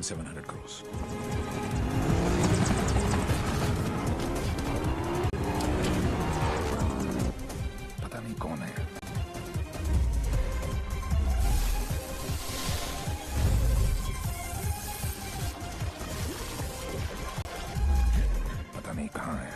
700 crores. पता नहीं कौन है. पता नहीं कहाँ है.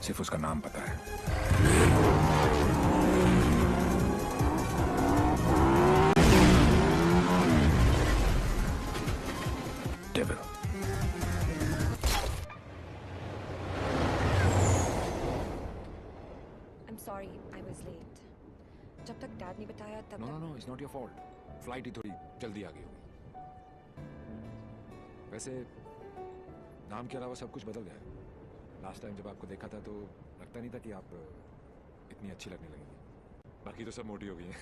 सिर्फ उसका नाम पता है. Devil. I'm sorry, I was late. जब तक डैड ने बताया तब No, तक... no, no, it's not your fault. Flight ही थोड़ी जल्दी आ गई होगी. वैसे नाम के अलावा सब कुछ बदल गया है. लास्ट टाइम जब आपको देखा था तो लगता नहीं था कि आप इतनी अच्छी लगने लगेंगी. बाकी तो सब मोटी हो गई हैं.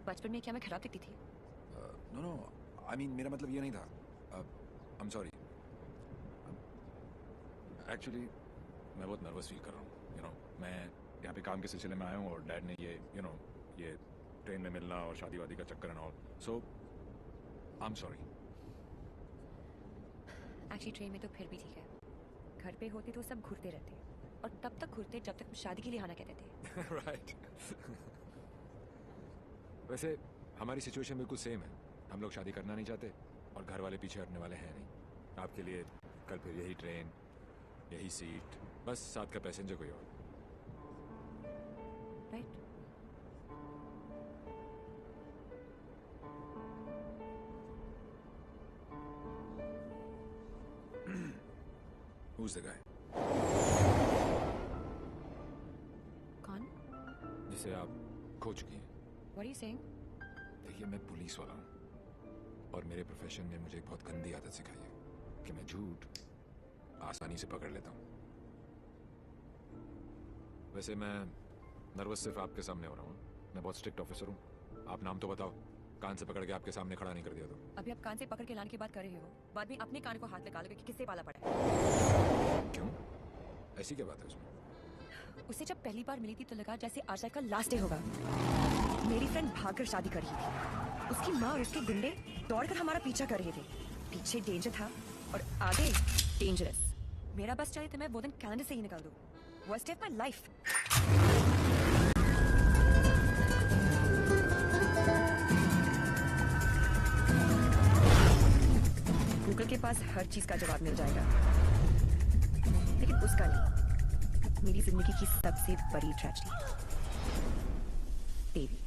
बचपन में क्या मैं खराब दिखती थी? नो नो, आई मीन मेरा मतलब ये नहीं था. I am sorry. एक्चुअली मैं बहुत नर्वस फील कर रहा हूँ. यू नो, मैं यहाँ पे काम के सिलसिले में आया हूँ और डैड ने ये ये ट्रेन में मिलना और शादी वादी का चक्कर and all. So I am sorry. Actually train में तो फिर भी ठीक है. घर पे होते तो सब घूरते रहते और तब तक घूरते जब तक शादी के लिए आना कहते थे. राइट. वैसे हमारी सिचुएशन बिल्कुल सेम है. हम लोग शादी करना नहीं चाहते और घर वाले पीछे हटने वाले हैं नहीं. आपके लिए कल फिर यही ट्रेन, यही सीट, बस साथ का पैसेंजर कोई और. राइट? Who's the guy? कौन? जिसे आप खो चुकी हैं. What are you saying? देखिए, मैं पुलिस वाला हूँ और मेरे प्रोफेशन ने मुझे एक बहुत गंदी आदत सिखाई है कि मैं झूठ आसानी से पकड़ लेता हूँ. वैसे मैं नर्वस सिर्फ आपके सामने हो रहा हूँ. मैं बहुत स्ट्रिक्ट ऑफिसर हूँ. आप नाम तो बताओ. कान से पकड़ के आपके सामने खड़ा नहीं कर दिया तो. अभी आप कान से पकड़ के लाने की बात कर रहे हो, बाद में अपने कान को हाथ लगा लोगे कि किससे पाला पड़ा है. क्यों? ऐसी क्या बात है उसमें? उससे जब पहली बार मिली थी तो लगा जैसे आज का लास्ट डे होगा. मेरी फ्रेंड भागकर शादी कर रही थी. उसकी माँ और उसके गुंडे दौड़कर हमारा पीछा कर रहे थे. पीछे डेंजर था और आगे डेंजरस. मेरा बस चले तो मैं वो दिन कैलेंडर से ही निकाल दूं. Worst day of my life. Google के पास हर चीज का जवाब मिल जाएगा, लेकिन उसका नहीं. मेरी जिंदगी की सबसे बड़ी ट्रेजेडी, देवी.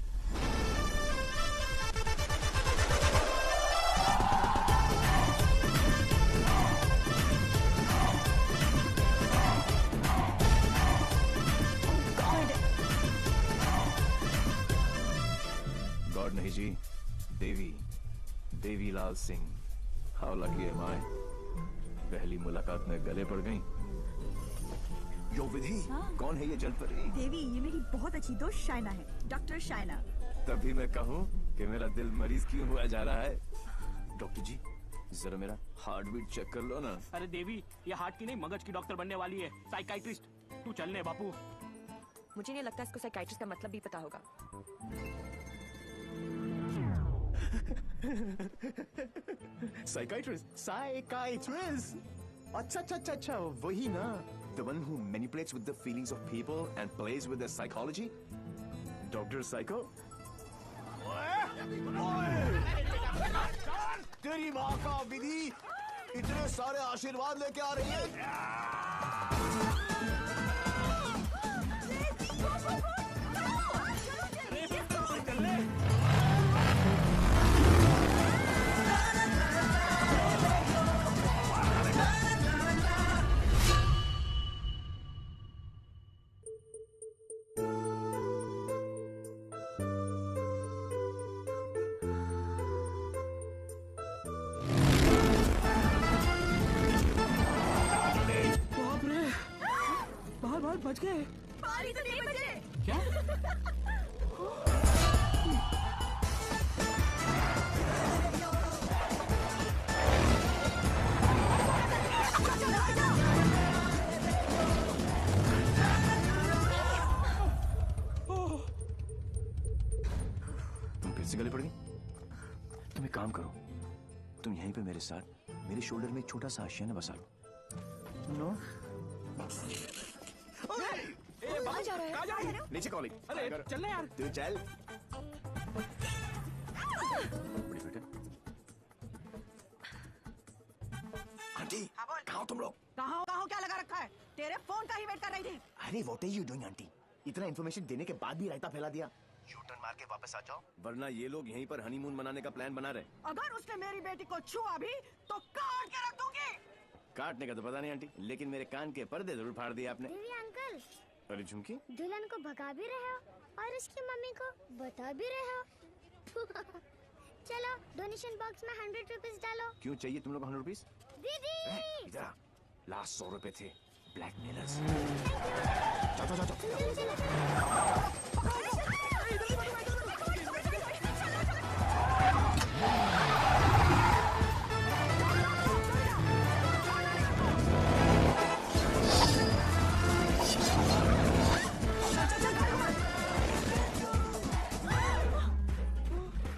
गॉड नहीं जी, देवी. Devi Lal Singh. How lucky M आई. पहली मुलाकात में गले पड़ गई. यो विधि, कौन है ये जलपरी? देवी, ये मेरी बहुत अच्छी दोस्त शाइना है. डॉक्टर शाइना. तभी मैं कहूँ कि मेरा दिल मरीज क्यों हुआ जा रहा है. डॉक्टर जी, जरा मेरा हार्ट बीट चेक कर लो ना. अरे देवी, ये हार्ट की नहीं मगज की डॉक्टर बनने वाली है. साइकाइट्रिस्ट. तू चलने बापू. मुझे नहीं लगता इसको साइकाइट्रिस्ट का मतलब भी पता होगा. Psychiatrist. अच्छा, वही ना. The one who manipulates with the feelings of people and plays with their psychology. Dr. Psycho. तेरी माँ का विधि इतने सारे आशीर्वाद लेके आ रही है. बच गए. पारी तो नहीं बचे. क्या? से गले पड़ गई? तुम एक काम करो, तुम यहीं पे मेरे साथ मेरे शोल्डर में एक छोटा सा आशियाना बसा लो। नो कहाँ जा रहा है? कहाँ जा रहे हो? नीचे कॉलिंग। अरे चल ना यार। तू चल। बड़ी बेटे। आंटी कहाँ हो तुम लोग? कहाँ क्या लगा रखा है? तेरे फोन का ही वेट कर रही थी। अरे what are you doing aunty? इतना इन्फॉर्मेशन देने के बाद भी रायता फैला दिया। यू टर्न मार के वापस आ जाओ, वरना ये लोग यहीं पर हनीमून मनाने का प्लान बना रहे। अगर उसने मेरी बेटी को छुआ भी तो काट के रख दूंगी। काटने का तो पता नहीं आंटी, लेकिन मेरे कान के पर्दे जरूर फाड़ दिए आपने। देवी अंकल, अरे झुमकी, दुल्हन को भगा भी रहे हो और उसकी मम्मी को बता भी रहे हो। चलो डोनेशन बॉक्स में 100 रुपीज डालो। क्यों चाहिए तुम लोग 100 रुपीज? दीदी इधर आ, लास्ट 100 रुपए थे, ब्लैकमेलर्स। जाओ जाओ जाओ।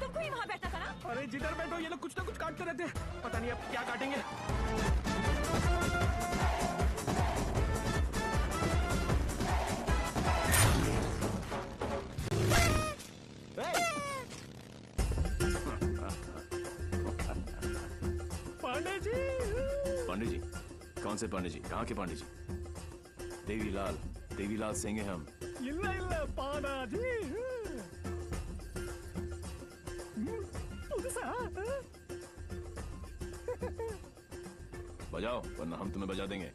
तुमको ही वहाँ बैठना था ना? अरे जिधर बैठो ये लोग कुछ ना कुछ काटते रहते हैं, पता नहीं अब क्या काटेंगे। पांडे जी। पांडे जी? कौन से पांडे जी? कहाँ के पांडे जी? देवीलाल सिंह हैं हम। ಇಲ್ಲ ಇಲ್ಲ ಪಾನಾಜಿ पुதுसा बजाओ, वरना हम तुम्हें बजा देंगे।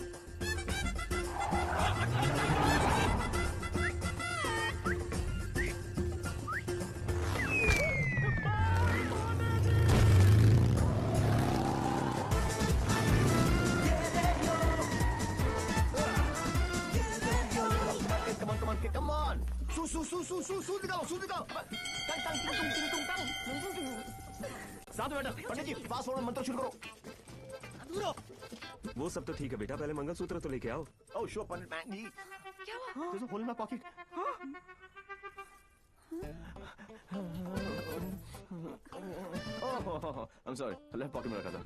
Come on! सू दिखाओ। साथ में बैठो। पंडित जी, फास्ट फॉरवर्ड मंत्र शुरू करो। वो सब तो ठीक है बेटा, पहले मंगलसूत्र तो लेके आओ। Oh, sure, पंडित मैन जी। क्या हुआ? There's a hole in my pocket. Oh, I'm sorry. Left pocket में रखा था।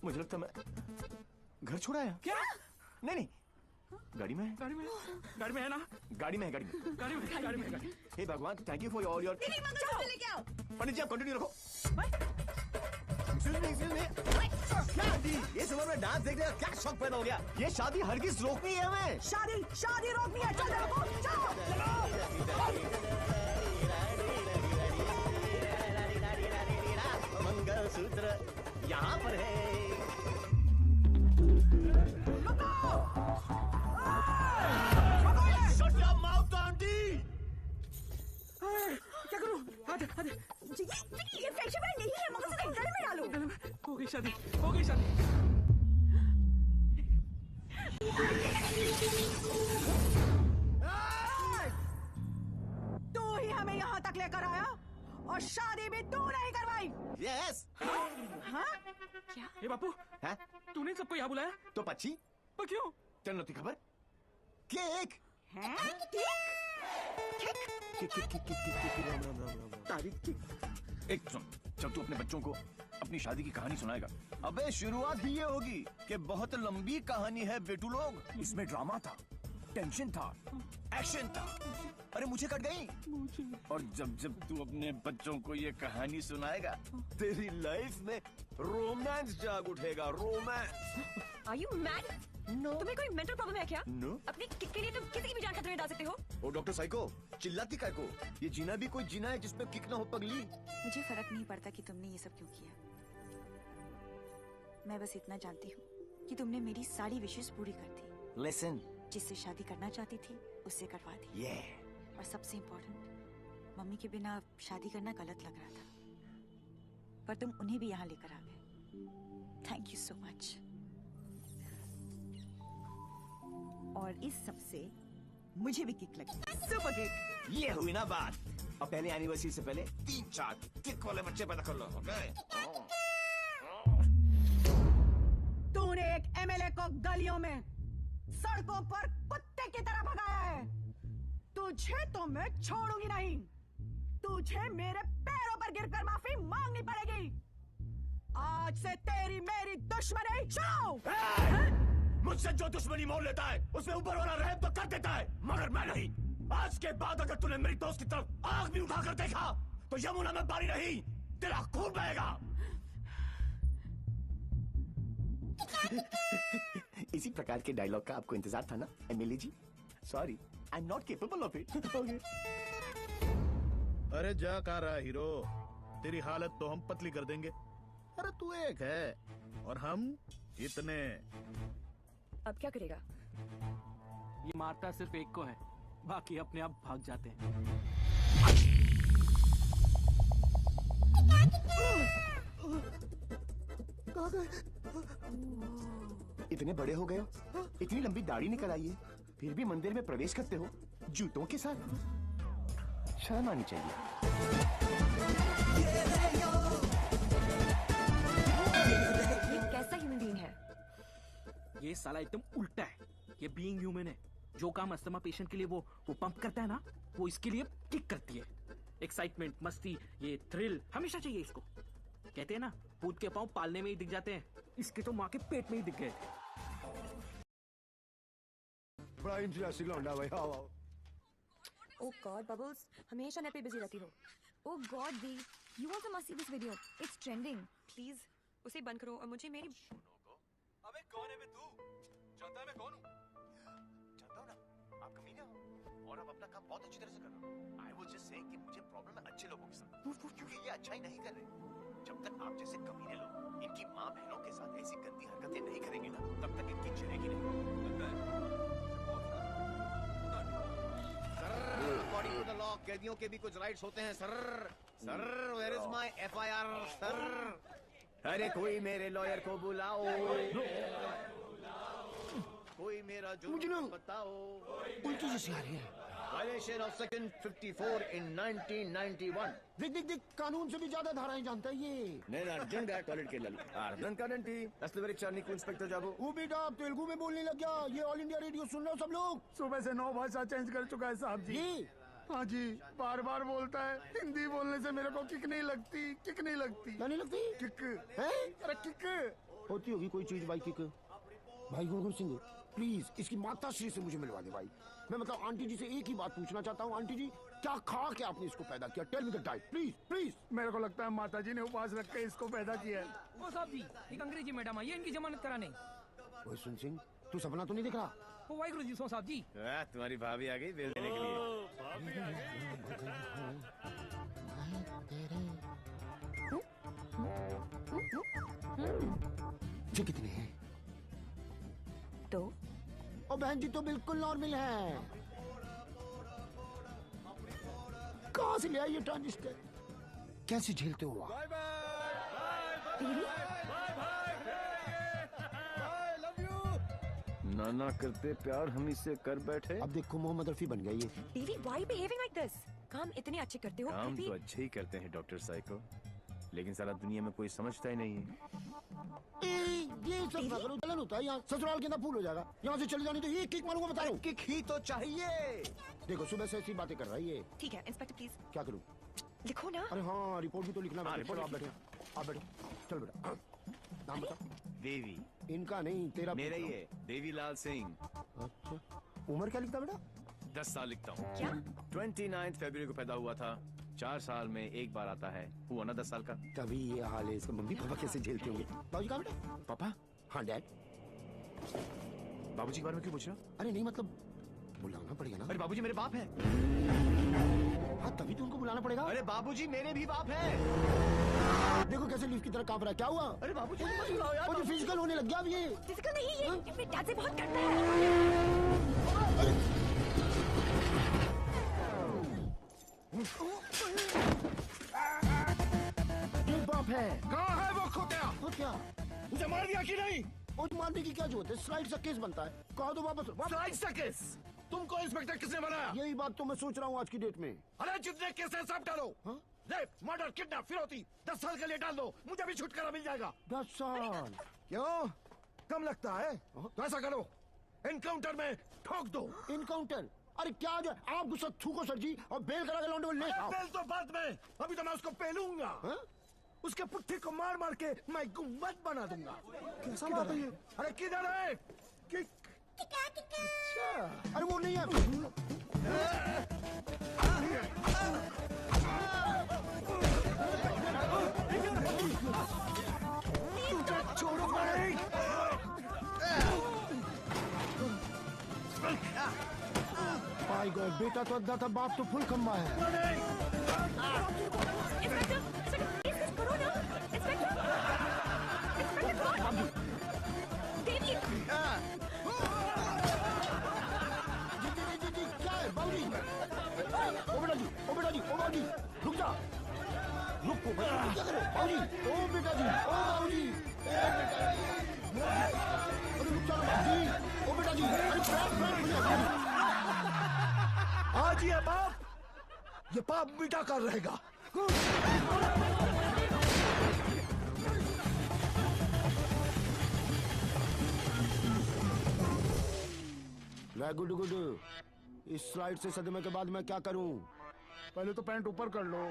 मुझे लगता मैं घर छोड़ा है। क्या? नहीं, गाड़ी में है। गाड़ी में है ना? गाड़ी में है। गाड़ी में हे भगवान, thank you for all your. लेके आओ। पंडित जी, आप कंटिन्यू रखो। Excuse me. क्या आंटी, ये समझ में डांस देखने का क्या शौक पैदा हो गया? ये शादी हरगिज रोकनी है हमें। शादी रोकनी है। चल मंगलसूत्र यहाँ पर है। Shut your mouth, aunty. क्या करूं? आधे ये फ्रेंडशिप बैंड नहीं है, मगर से गले में डालो। हो गई शादी। तू ही हमें यहाँ तक लेकर आया और शादी भी तू नहीं करवाई। Yes. हाँ? ए बापू, हैं? तूने सबको यहाँ बुलाया? तो पक्षी पर क्यों? तेन नती खबर? केक। हैं? एक सुन, जब तू अपने बच्चों को अपनी शादी की कहानी सुनाएगा, अबे शुरुआत ही ये होगी कि बहुत लंबी कहानी है बेटू लोग। इसमें ड्रामा था, टेंशन था, एक्शन था। अरे मुझे कट गई। और जब तू अपने बच्चों को ये कहानी सुनाएगा, तेरी लाइफ में रोमांस जाग उठेगा। Romance. Are you mad? No. तुम्हें कोई मेंटल प्रॉब्लम है क्या? No. अपनी किक के लिए तुम किसी की भी जान खतरे में डाल सकते हो। ओ डॉक्टर साइको, चिल्लाती काय को? ये जीना भी कोई जीना है जिसपे किक ना हो पगली। मुझे फर्क नहीं पड़ता कि तुमने ये सब क्यों किया। मैं बस इतना जानती हूँ कि तुमने मेरी सारी विशेष पूरी कर दी। Listen. जिससे शादी करना चाहती थी उससे करवा दी। Yeah. और सबसे इम्पोर्टेंट, मम्मी के बिना शादी करना गलत लग रहा था, पर तुम उन्हें भी यहाँ लेकर आ गए। Thank you so much. और इस सब से मुझे भी किक लगी। Super kick. ये हुई ना बात। अब पहले एनिवर्सरी से पहले 3-4 किक वाले बच्चे पैदा कर लो, ओके? तूने एक एमएलए को गलियों में, सड़कों पर कुत्ते की तरह भगाया है। तुझे तो मैं छोड़ूंगी नहीं। तुझे मेरे पैरों पर गिरकर माफी मांगनी पड़ेगी। आज से तेरी मेरी दुश्मनी शुरू। मुझसे जो दुश्मनी मोल लेता है उसमें ऊपर वाला रहम तो कर देता है, मगर मैं नहीं। आज के बाद अगर तूने मेरी दोस्त की तरफ आग भी उठाकर देखा तो यमुना में पानी नहीं, तेरा खून बहेगा। इसी प्रकार के डायलॉग का आपको इंतजार था ना MLA ji? Sorry, I am not capable of it. अरे जा कहाँ रहा हीरो, तेरी हालत तो हम पतली कर देंगे। अरे तू एक है और हम इतने। अब क्या करेगा? ये मारता सिर्फ एक को है, बाकी अपने आप भाग जाते हैं। इतने बड़े हो गए हो, इतनी लंबी दाढ़ी निकल आई है, फिर भी मंदिर में प्रवेश करते हो जूतों के साथ। शर्म आनी चाहिए। ये कैसा ह्यूमन बीइंग है? ये साला एकदम उल्टा है। ये बीइंग ह्यूमन है। जो काम अस्थमा पेशेंट के लिए वो पंप करता है ना, वो इसके लिए किक करती है। एक्साइटमेंट, मस्ती, ये थ्रिल हमेशा चाहिए इसको। कहते हैं ना, पूत के पांव पालने में ही दिख जाते हैं, इसके तो माँ के पेट में ही दिख गए थे। बड़ा इंटरेस्टिंग लौंडा भाई। आओ आओ। ओह गॉड बबल्स, हमेशा नेट पे बिजी रहती हो। ओह गॉड दी, you also must see this video, it's trending. Please उसे बंद करो और मुझे मेरी। अबे कौन है बे तू? जानता है मैं कौन हूँ? जानता हूँ ना, आप कमीना हो और आप अपना काम बहुत अच्छी तरह से कर रहे हो। I was just saying कि मुझे प्रॉब्लम है अच्छे लोगों के साथ, क्योंकि ये अच्छा ही नहीं कर रहे। जब तक आप जैसे कमीने लोग इनकी माँ बहनों के साथ ऐसी गंदी हरकतें नहीं करेंगे ना, तब तक इनकी चलेगी नहीं। अकॉर्डिंग टू द लॉ कैदियों के भी कुछ राइट्स होते हैं sir. Sir where is my FIR sir? अरे कोई मेरे लॉयर को बुलाओ। कोई मेरा जुर्म बताओ। उल्टी जैसी आ रही है। वायलेशन ऑफ सेक्शन 54 इन 1991। देख देख, कानून से भी ज्यादा धाराएं जानता है ये। నేను అర్జున్గా టాయిలెట్కి వెళ్ళాలి अर्धन करेंटी असली मेरी चार को इंस्पेक्टर जाबो। वो बेटा आप तेलुगु में बोलने लग गया। ये ऑल इंडिया रेडियो सुन रहे हो सब लोग? सुबह से 9 भाषा चेंज कर चुका है साहब जी। ये हाँ जी, बार बार बोलता है। हिंदी बोलने से मेरे को किक नहीं लगती, किक नहीं लगती। नहीं लगती किक है? अरे किक होती होगी कोई चीज भाई किक। भाई गुरगुर सिंह प्लीज इसकी माता श्री से मुझे मिलवा दे भाई। मैं मतलब आंटी जी से एक ही बात पूछना चाहता हूँ। आंटी जी क्या खा के आपने इसको पैदा किया? Tell me the diet please please. मेरे को लगता है माता जी ने उपवास रख के इसको पैदा किया है। ओ साहब जी, एक अंग्रेजी मैडम आई है इनकी जमानत कराने। ओए सुन सिंह, तू सपना तो नहीं देख रहा? ओ वाहिगुरु जी, सो साहब जी। तुम्हारी भाभी आ गई बेल देने के लिए। ये कितने हैं? तो ओ बहन जी तो बिल्कुल नॉर्मल है। कहाँ से ले आई ये ट्रांजिस्टर? कैसे झेलते हो आप? नाना करते प्यार हम इससे कर बैठे। अब देखो मोहम्मद रफी बन गई है। TV why behaving like this? काम इतने अच्छे करते हो काम फिर तो भी। अच्छे ही करते हैं डॉक्टर साइको, लेकिन सारा दुनिया में कोई समझता ही नहीं है। ये सब ना करो, जलन होता है यहाँ। ससुराल के अंदर फूल हो जाएगा। यहाँ से चले जाने तो एक किक मारूंगा, बता रहा हूँ। किक ही तो चाहिए। देखो सुबह से ऐसी बातें कर रही है। ठीक है इंस्पेक्टर प्लीज क्या करूँ? लिखो ना। अरे हाँ रिपोर्ट भी तो लिखना है। रिपोर्ट आप बैठे, आप बैठे। चल बेटा नाम बता। देवी। इनका नहीं तेरा। मेरा ही है, देवीलाल सिंह। अच्छा उम्र क्या लिखता बेटा? 10 साल लिखता हूँ। क्या? 29 फरवरी को पैदा हुआ था। 4 साल में एक बार आता है। हुआ ना 10 साल का। तभी ये हाल है इसका। मम्मी पापा कैसे झेलते होंगे? बाबूजी कहाँ बेटा? पापा? हाँ डैड। बाबूजी के बारे में क्यों पूछ रहे हो? अरे नहीं मतलब बुलाना पड़ेगा ना। अरे बाबूजी मेरे बाप है। हाँ तभी तो उनको बुलाना पड़ेगा। अरे बाबूजी मेरे भी बाप हैं। देखो कैसे लीफ की तरह कांप रहा है। क्या हुआ? अरे बाबूजी मत बुलाओ यार। मुझे फिजिकल होने लग गया अब ये। फिजिकल नहीं, ये अपने डैड से बहुत करता है। ये बाप है। कहाँ है वो खोतिया? वो क्या? मुझे मार दिया कि नहीं? और मारने की क्या जरूरत है? स्लाइड सा केस बनता है। कहा तो वापस स्लाइड सा केस? तुमको इंस्पेक्टर किसने बनाया? यही बात तो मैं सोच रहा हूँ आज की डेट में। अरे जितने केस है सब डालो। हाँ? रेप, मर्डर, किडनैप, फिरौती 10 साल के लिए डाल दो। मुझे भी छुटकारा मिल जाएगा। 10 साल? क्यों? कम लगता है? तो ऐसा करो, एनकाउंटर में ठोक दो। इनकाउंटर? अरे क्या जो आप गुस्सा थूको सर जी और बेल करा के लौंडे को ले आओ। बेल तो बाद में, अभी तो मैं उसको पेलूंगा। उसके पुट्ठे को मार मार के मैं गुम्बद बना दूंगा। कैसा बात है ये? अरे किधर है? अच्छा, अरे वो नहीं है। छोड़ो नहीं। माय गॉड, बेटा तो अद्धा था, बाप तो फुल खम्बा है। क्या है बाबूजी? ओ बेटा जी, ओ बेटा जी, ओ बाबूजी, रुक जा। रुको बेटा, क्या करे बाबूजी? ओ बेटा जी, ओ बाबूजी, अरे रुक जा ना बाबूजी। ओ बेटा जी, अरे पैर खुल गया। आज ये पाप मिटा कर रहेगा। गुड गुड, इस स्लाइड से सदमे के बाद मैं क्या करूं? पहले तो पैंट ऊपर कर लो।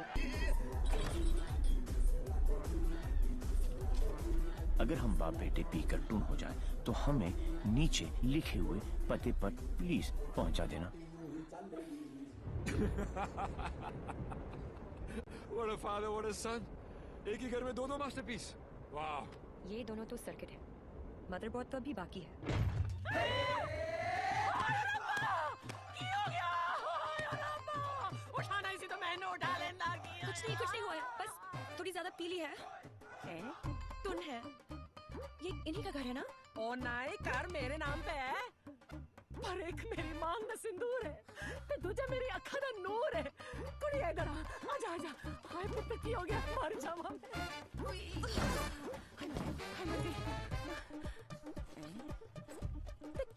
अगर हम बाप बेटे पीकर टून हो जाए तो हमें नीचे लिखे हुए पते पर प्लीज पहुंचा देना। What a father, what a son. एक ही घर में दो मास्टरपीस। वाह। ये दोनों तो सर्किट है, मदरबोर्ड तो अभी बाकी है। उठाना इसी तो मैंने उठा लेना किया। कुछ नहीं हुआ है, बस थोड़ी ज्यादा पीली है। टुन है, ये इन्हीं का घर है ना? ओ नाई, घर मेरे नाम पे है, पर एक मेरी मांग दा सिंदूर है, ते दूजा मेरी अखा दा नूर है। कुड़िया इधर आ, आजा आजा। हाय पुत्र की हो गया, मर जावा मैं।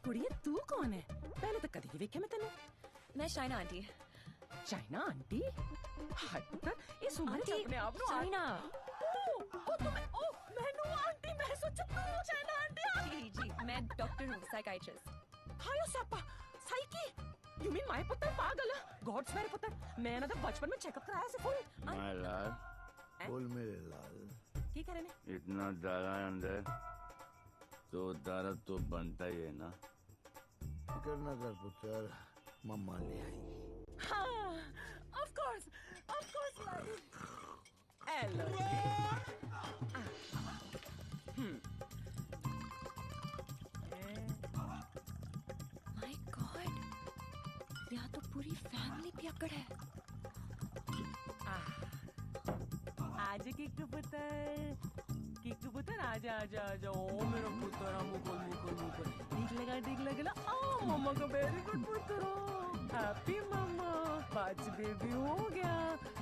कुड़िया तू कौन है? पहले तो कदी वेखे मैं तेनू। मैं शाइना आंटी। China aunty? हाय पुत्र, ये सुन के अपने आप नु शाइना। ओ मैनू आंटी, मैं सोचा तू चाइना आंटी। जी, मैं डॉक्टर हूँ, साइकाइट्रिस्ट। हायो Sapa, psyche? You mean my पुत्र पागल है? गॉड्स मेरे पुत्र, मैं ना तो बचपन में चेकअप कराया से फुल। माय लाल, बोल मेरे लाल। की करे ने? इतना दारा अंदर तो दारा तो बनता ही है ना। फिकर न कर पुत्र, मम्मा ले आई। हाँ, of course, hello। My God, यहाँ तो पूरी फैमिली पियक्कड़ है। आज किक्कू पुत्र आजा आजा आजा। ओ मेरा पुत्र, मुकुल ठीक लगा ओ मम्मा का वेरी गुड पुत्र। हैप्पी मम्मा, पांच बेबी हो गया,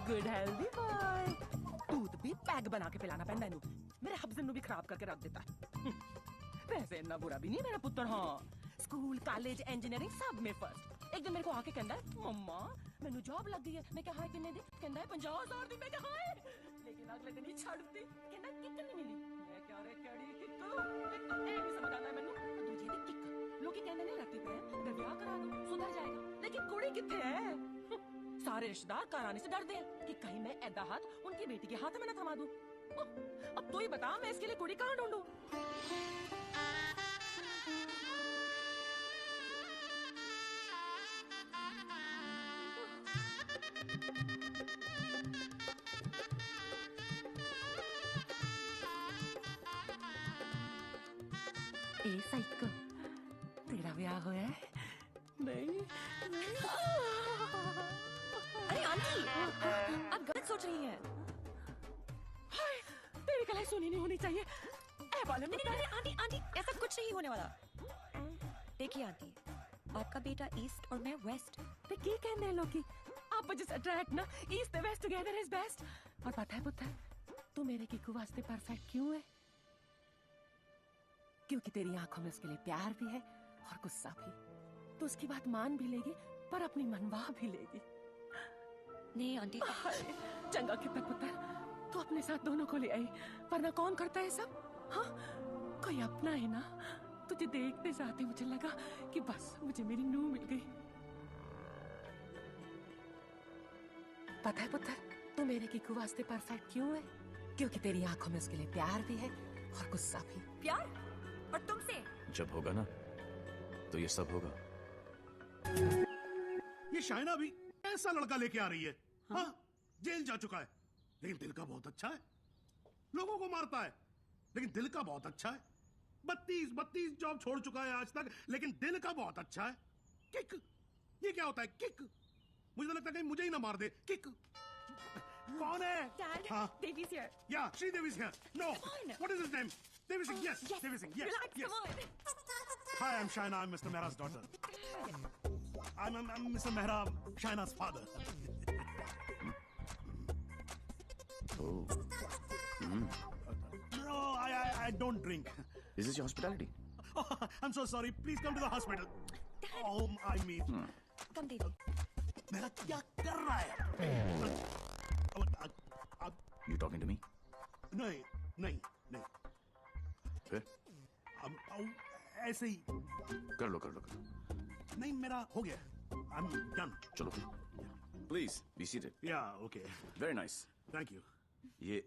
गुड हेल्दी बॉय। दूध भी पैक बना के पिलाना पैंदा है, मेरे हब्जन भी खराब करके रख देता है। वैसे इतना बुरा भी नहीं मेरा पुत्र। हाँ, स्कूल कॉलेज इंजीनियरिंग सब में फर्स्ट। एक दिन मेरे को आके कहता है, मम्मा मैनू जॉब लग गई है। मैं क्या हाय किन्ने दी? कहता है 50,000 दी। मैं क्या हाय, लेकिन अगले दिन ही छड़ दी। कहना किक नहीं मिली। मैं क्या रे केड़ी किक, एक तो ए नहीं समझ आता है मैनू, दूजी दी किक। लोग कहने नहीं लगते पे मैं ब्याह करा दूं सुधर जाएगा, लेकिन कुड़ी किथे है? सारे रिश्तेदार कराने से डरते हैं कि कहीं मैं ऐदा हाथ उनकी बेटी के हाथ में न थमा दूं। अब तू ही बता, मैं इसके लिए कुड़ी कहाँ ढूंढूं? ए साइको, तेरा ब्याह हुआ है? नहीं। अरे आंटी, आप गलत सोच रही हैं। हाय, तेरी कलाई सुनी नहीं होनी चाहिए। ए बाले में नहीं, आंटी, ऐसा कुछ नहीं होने वाला। देखिए आंटी, आपका बेटा ईस्ट और मैं वेस्ट। ते की कहने हैं लोग? आप जिस अट्रैक्ट ना, east west together is best. और पता है पुत्र, तू मेरे किकू वास्ते परफेक्ट क्यों है? क्योंकि तेरी आंखों में उसके लिए प्यार भी है और गुस्सा भी। तो उसकी बात मान भी लेगी, पर अपनी मनवा भी लेगी। नहीं आंटी। चंगा कितना पुत्र, तू अपने साथ दोनों को ले आई, वरना कौन करता है सब? हाँ, कोई अपना है ना। तुझे देखते साथ ही मुझे लगा कि बस मुझे मेरी नूह मिल गई। पता है पुत्र, तू मेरे किकू वास्ते परफेक्ट क्यों है? क्योंकि तेरी आंखों में उसके लिए प्यार भी है और गुस्सा भी। प्यार? और तुमसे? जब होगा ना तो ये सब होगा। ये शाइना भी ऐसा लड़का लेके आ रही है। हाँ, जेल जा चुका है लेकिन दिल का बहुत अच्छा है। लोगों को मारता है लेकिन दिल का बहुत अच्छा है। 32 जॉब छोड़ चुका है आज तक लेकिन दिल का बहुत अच्छा है। किक, ये क्या होता है किक? मुझे तो लगता है कहीं मुझे ही ना मार दे। किक कौन है? Dad, हाँ? Devi's here. Yeah, Devi's here. No. Come on. What is his name? Devi Singh. Yes. Devi Singh. Yes. Relax, Yes. come on. Hi, I'm Shaina. I'm Mr. Mehra's daughter. I'm Mr. Mehra, Shaina's father. Oh. No, I don't drink. Is this your hospitality? Oh, I'm so sorry. Please come to the hospital. Oh, I mean. Come, Devi. मेरा क्या कर रहा है? You talking to me? नहीं. फिर? ऐसे ही. कर लो. नहीं, मेरा हो गया. I'm done. चलो. Please be seated. Yeah, okay. Very nice. Thank you. ये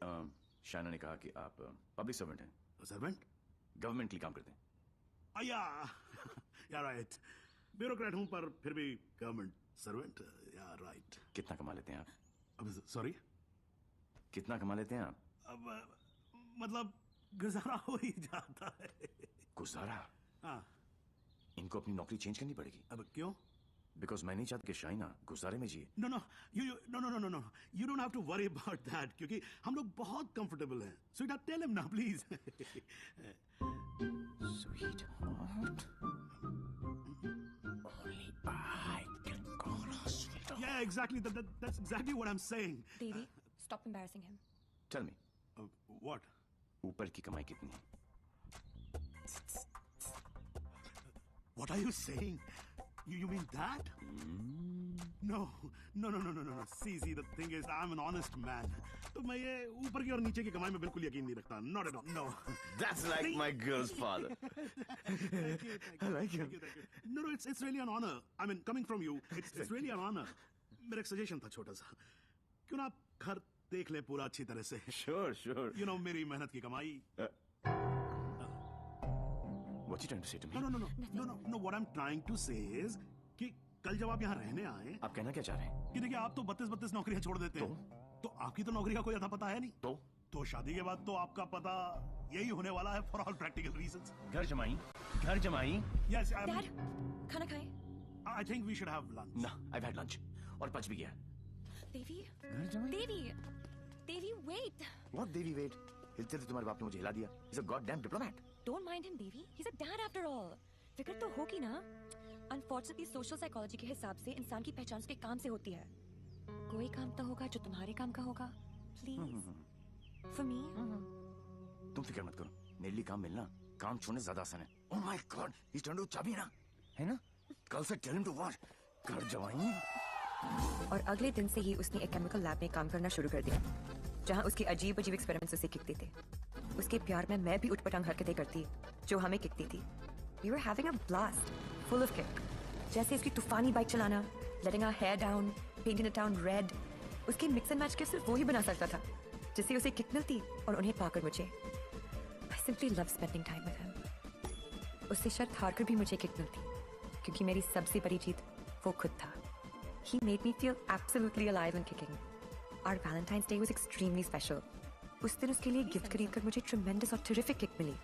शाइना ने कहा कि आप पब्लिक सर्वेंट हैं। सर्वेंट? गवर्नमेंट के लिए काम करते हैं। Yeah, right. ब्यूरोक्रेट हूं पर फिर भी गवर्नमेंट सर्वेंट। या राइट। कितना कमा लेते हैं आप? अब सॉरी, कितना कमा लेते हैं आप? अब मतलब गुजारा हो ही जाता है। गुजारा? हाँ। इनको अपनी नौकरी चेंज करनी पड़ेगी। अब क्यों? बिकॉज मैं नहीं चाहता कि शाइना गुजारे में जिए। No, you don't have to worry about that क्योंकि हम लोग बहुत कंफर्टेबल हैं। Sweetheart, tell him now, please. Sweetheart. Only I can call her sweetheart. Yeah, exactly. That's exactly what I'm saying. Devi, stop embarrassing him. Tell me. What? ऊपर की कमाई कितनी है? What are you saying? You mean that? No. See, the thing is, I'm an honest man. तो मैं ये ऊपर की और नीचे की कमाई में बिल्कुल यकीन नहीं रखता. Not at all. No. That's like my girl's father. Thank you. I like him. No, it's really an honor. I mean, coming from you, it's really an honor. मेरा एक सजेशन था छोटा सा. क्यों ना आप घर देख ले पूरा अच्छी तरह से. Sure. You know, मेरी मेहनत की कमाई. What you trying to say to me? No. What I'm trying to say is कि कल जब आप यहाँ रहने आए, आप कहना क्या चाह रहे हैं? कि देखिए आप तो 32 नौकरियां छोड़ देते हैं. तो आपकी तो नौकरी का कोई अता पता है नहीं. तो शादी के बाद तो आपका पता यही होने वाला है for all practical reasons. घर जमाई. Yes. Dad, खाना खाएं? I think we should have lunch. No, I've had lunch. और पच भी गया. Devi, wait. What Devi, wait? हिलते थे तुम्हारे बाप ने मुझे हिला दिया. He's a goddamn diplomat. Don't mind him, Devi. He's a dad after all. फिक्र तो होगी ना. Unfortunately, social psychology के हिसाब से इंसान की पहचान उसके काम से होती है. कोई काम तो होगा जो तुम्हारे काम का होगा. Please. For me. तुम फिक्र मत करो. मेरे लिए काम मिलना काम छोड़ने ज्यादा आसान है. Oh my God, he's trying to चाबी ना, है ना? कल से tell him to what? घर जवाई. और अगले दिन से ही उसने एक केमिकल लैब में काम करना शुरू कर दिया, जहाँ उसके अजीब एक्सपेरिमेंट्स उसे किकते थे. उसके प्यार में मैं भी उठपटांग हरकतें करती जो हमें किकती थी. We were having a blast, full of kick. जैसे इसकी तूफानी बाइक चलाना, letting our hair down, painting the town red. उसके मिक्स एंड मैच के सिर्फ वो ही बना सकता था, जिससे उसे किक मिलती और उन्हें पाकर मुझे. I simply love spending time with him. उससे शर्त हारकर भी मुझे किक मिलती, क्योंकि मेरी सबसे बड़ी जीत वो खुद था. He made me feel absolutely alive and kicking. Our Valentine's Day was extremely special. उस दिन उसके लिए गिफ्ट खरीदकर मुझे tremendous और terrific किक मिली.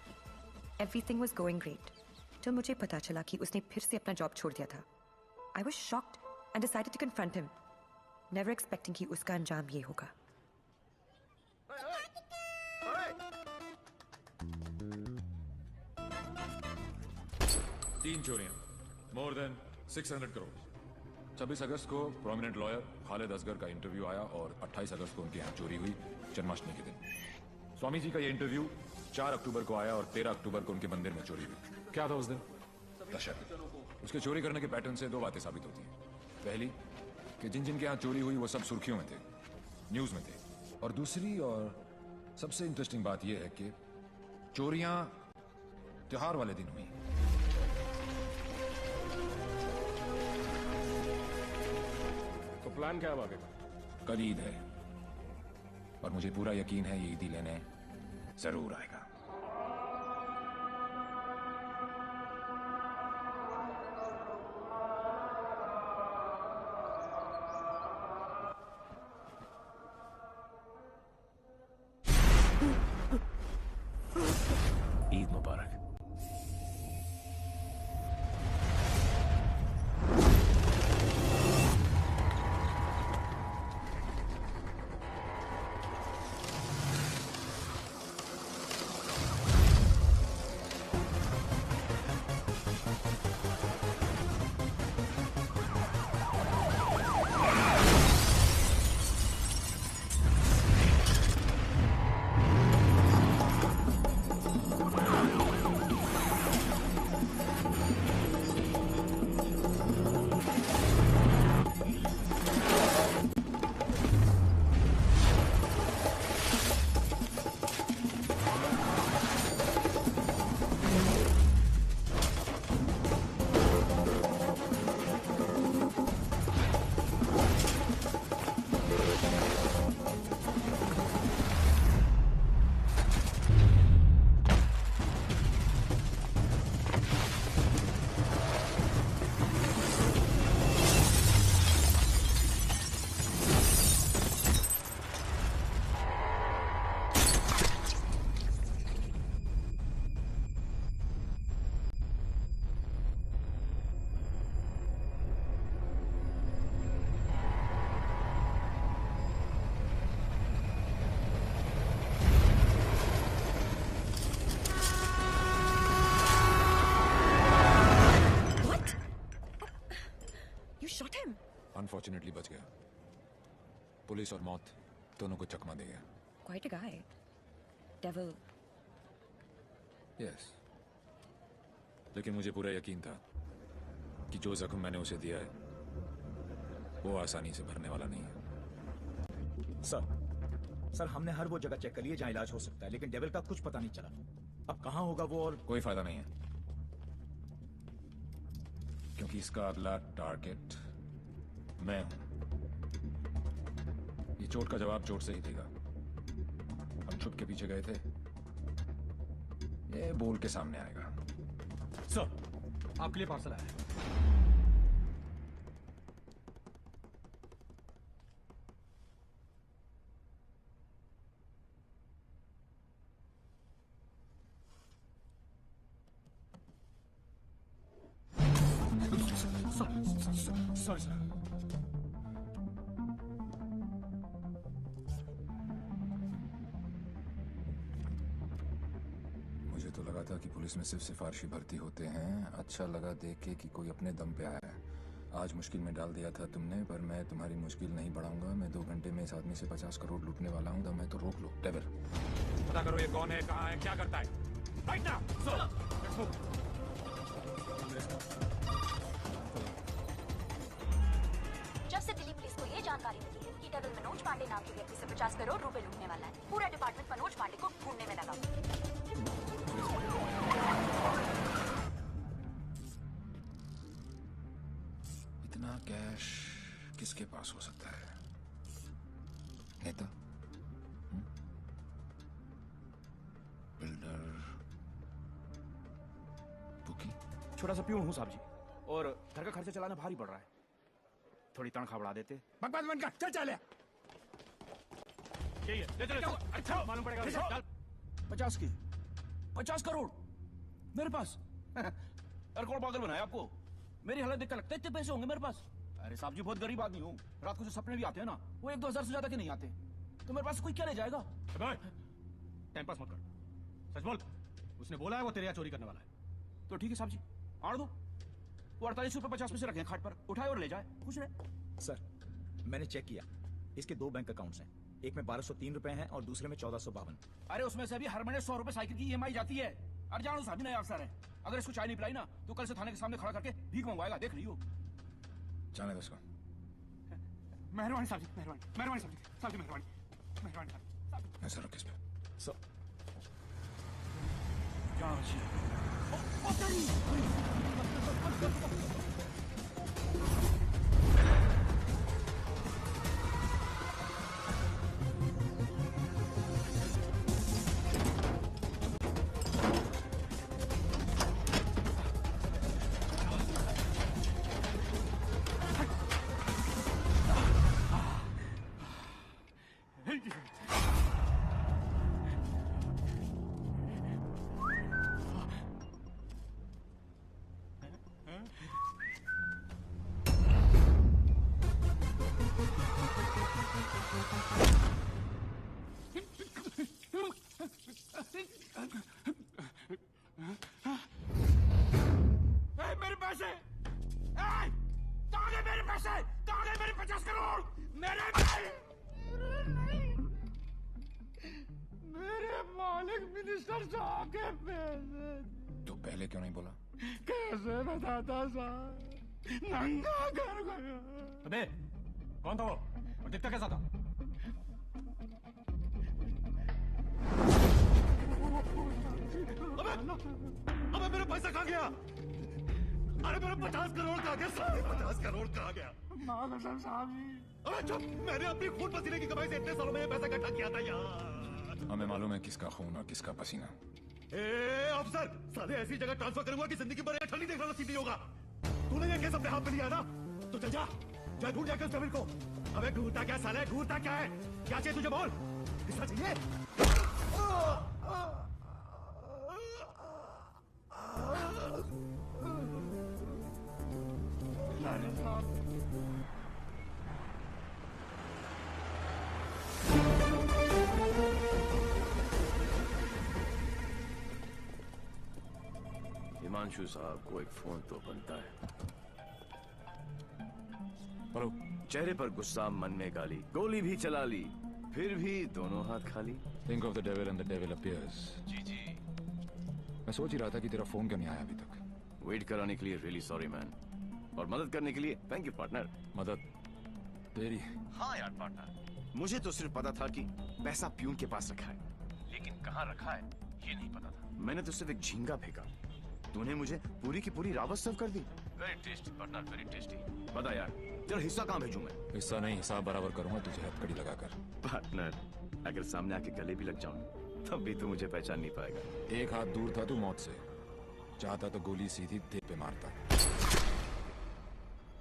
Everything was going great. जब मुझे पता चला कि उसने फिर से अपना जॉब छोड़ दिया था, I was shocked and decided to confront him, never expecting कि उसका अंजाम ये होगा. तीन चोरियां, more than 600 करोड़. 26 अगस्त को प्रोमिनेंट लॉयर खालिद असगर का इंटरव्यू आया और 28 अगस्त को उनके यहाँ चोरी हुई, जन्माष्टमी के दिन. स्वामी जी का ये इंटरव्यू 4 अक्टूबर को आया और 13 अक्टूबर को उनके मंदिर में चोरी हुई. क्या था उस दिन? दशहरा. उसके चोरी करने के पैटर्न से दो बातें साबित होती हैं. पहली कि जिन जिनके यहाँ चोरी हुई वो सब सुर्खियों में थे, न्यूज में थे. और दूसरी और सबसे इंटरेस्टिंग बात यह है कि चोरियां त्योहार वाले दिन हुई. तो प्लान क्या है आगे का? कल ईद है और मुझे पूरा यकीन है ये ईदी लेने जरूर आएगा। ईद मुबारक। अनफॉर्चुनेटली बच गया। पुलिस और मौत दोनों को चकमा दे गया। Quite a guy. Devil. Yes, लेकिन मुझे पूरा यकीन था कि जो जख्म मैंने उसे दिया है वो आसानी से भरने वाला नहीं है। सर हमने हर वो जगह चेक कर ली है जहां इलाज हो सकता है, लेकिन डेविल का कुछ पता नहीं चला। अब कहां होगा वो और कोई फायदा नहीं है, क्योंकि इसका अगला टारगेट मैं हूं। ये चोट का जवाब चोट से ही देगा। हम छुप के पीछे गए थे, ये बोल के सामने आएगा। सर आपके लिए पार्सल आया है। Sorry sir. मुझे तो लगा था कि पुलिस में सिर्फ सिफारिशी भर्ती होते हैं। अच्छा लगा देख के कि कोई अपने दम पे आया है। आज मुश्किल में डाल दिया था तुमने, पर मैं तुम्हारी मुश्किल नहीं बढ़ाऊंगा। मैं 2 घंटे में इस आदमी से 50 करोड़ लूटने वाला हूं, तो मैं तो रोक लो। डेविल, पता करो ये कौन है, कहां है, क्या करता है। Right now. जब से दिल्ली पुलिस को ये जानकारी मिली है कि डेविल मनोज पांडे नाम के व्यक्ति से 50 करोड़ रुपए लूटने वाला है, पूरा डिपार्टमेंट मनोज पांडे को ढूंढने में लगा। इतना कैश किसके पास हो सकता है? नेता, बिल्डर, बुकी। छोटा सा प्यून हूँ साहब जी, और घर का खर्चा चलाना भारी पड़ रहा है। थोड़ी तनख्वाह बढ़ा देते। बकवास बंद कर, चल चल। यही है, ले चलो। अच्छा मालूम पड़ेगा। 50 की 50 करोड़ मेरे पास। अरे कौन पागल बनाया आपको? मेरी हालत देखकर लगता है इतने पैसे होंगे मेरे पास। अरे साहब जी बहुत गरीब आदमी हूँ। रात को जो सपने भी आते हैं ना, वो 1-2 हजार से ज्यादा के नहीं आते। तो मेरे पास कोई क्या ले जाएगा? टाइम पास मत कर, सच बोल। उसने बोला है वो तेरे यहाँ चोरी करने वाला है। तो ठीक है साहब जी, आड़ दो। वो 48 रुपए 50 पैसे रखे खाट पर, उठाए और ले जाए, खुश रहे। सर मैंने चेक किया, इसके 2 बैंक अकाउंट्स हैं। एक में 1203 रुपए हैं और दूसरे में 1452। अरे उसमें से भी हर महीने 100 रुपए साइकिल की EMI जाती है। अरे जानो साहब, नया अफसर है। अगर इसको चाय नहीं पिलाई ना, तो कल से थाने के सामने खड़ा करके भीख मंगवाएगा, देख रही हो। जाने दो इसको। मेहरबानी साहब जी, मेहरबानी मेहरबानी साहब जी, साहब जी मेहरबानी मेहरबानी साहब। ऐसा रख इस पे। 50 करोड़ मेरे मेरे मालिक मिनिस्टर साहब के पैसे। तो पहले क्यों नहीं बोला? कैसे बताता साहब, नंगा कर गया। अबे कौन था वो और दिखता कैसा था? अबे मेरा पैसा कहाँ गया? अरे मेरा 50 करोड़ कहाँ गया? 50 करोड़ कहाँ गया? साहब जी। अबे चुप, मैंने अपनी खून पसीने की कमाई से इतने सालों में ये पैसा इकट्ठा किया था यार। हमें मालूम है किसका खून और किसका पसीना। ए अफसर, साले ऐसी जगह ट्रांसफर करूंगा कि जिंदगी भर ठंडी देखना नसीब नहीं होगा। तूने ये केस अपने हाथ में लिया ना, तो चल जा, जा ढूंढ जाकर उस जमीन को। अबे ढूंढता क्या साले, ढूंढता क्या है? क्या चाहिए तुझे बोल, किसका चाहिए? हिमांशु साहब को एक फोन तो बनता है। हेलो। चेहरे पर गुस्सा, मन में गाली, गोली भी चला ली, फिर भी दोनों हाथ खाली। Think of the devil and the devil appears। जी। मैं सोच ही रहा था कि तेरा फोन क्यों नहीं आया अभी तक। वेट कराने के लिए रियली सॉरी मैन, और मदद करने के लिए थैंक यू पार्टनर। मदद तेरी? हाँ यार पार्टनर, मुझे तो सिर्फ पता था कि पैसा प्यून के पास रखा है, लेकिन कहाँ रखा है ये नहीं पता था। मैंने तो सिर्फ एक झींगा फेंका, तूने मुझे पूरी की पूरी रावत सर्व कर दी। Very tasty partner, very tasty. बता यार, तेरा हिस्सा कहाँ भेजूं मैं? हिस्सा नहीं, हिसाब बराबर करूंगा तुझे हथकड़ी लगाकर। पार्टनर, अगर सामने आके गले भी लग जाऊं तब भी तू मुझे पहचान नहीं पाएगा। एक हाथ दूर था तू मौत से, चाहता तो गोली सीधी दिल पे मारता।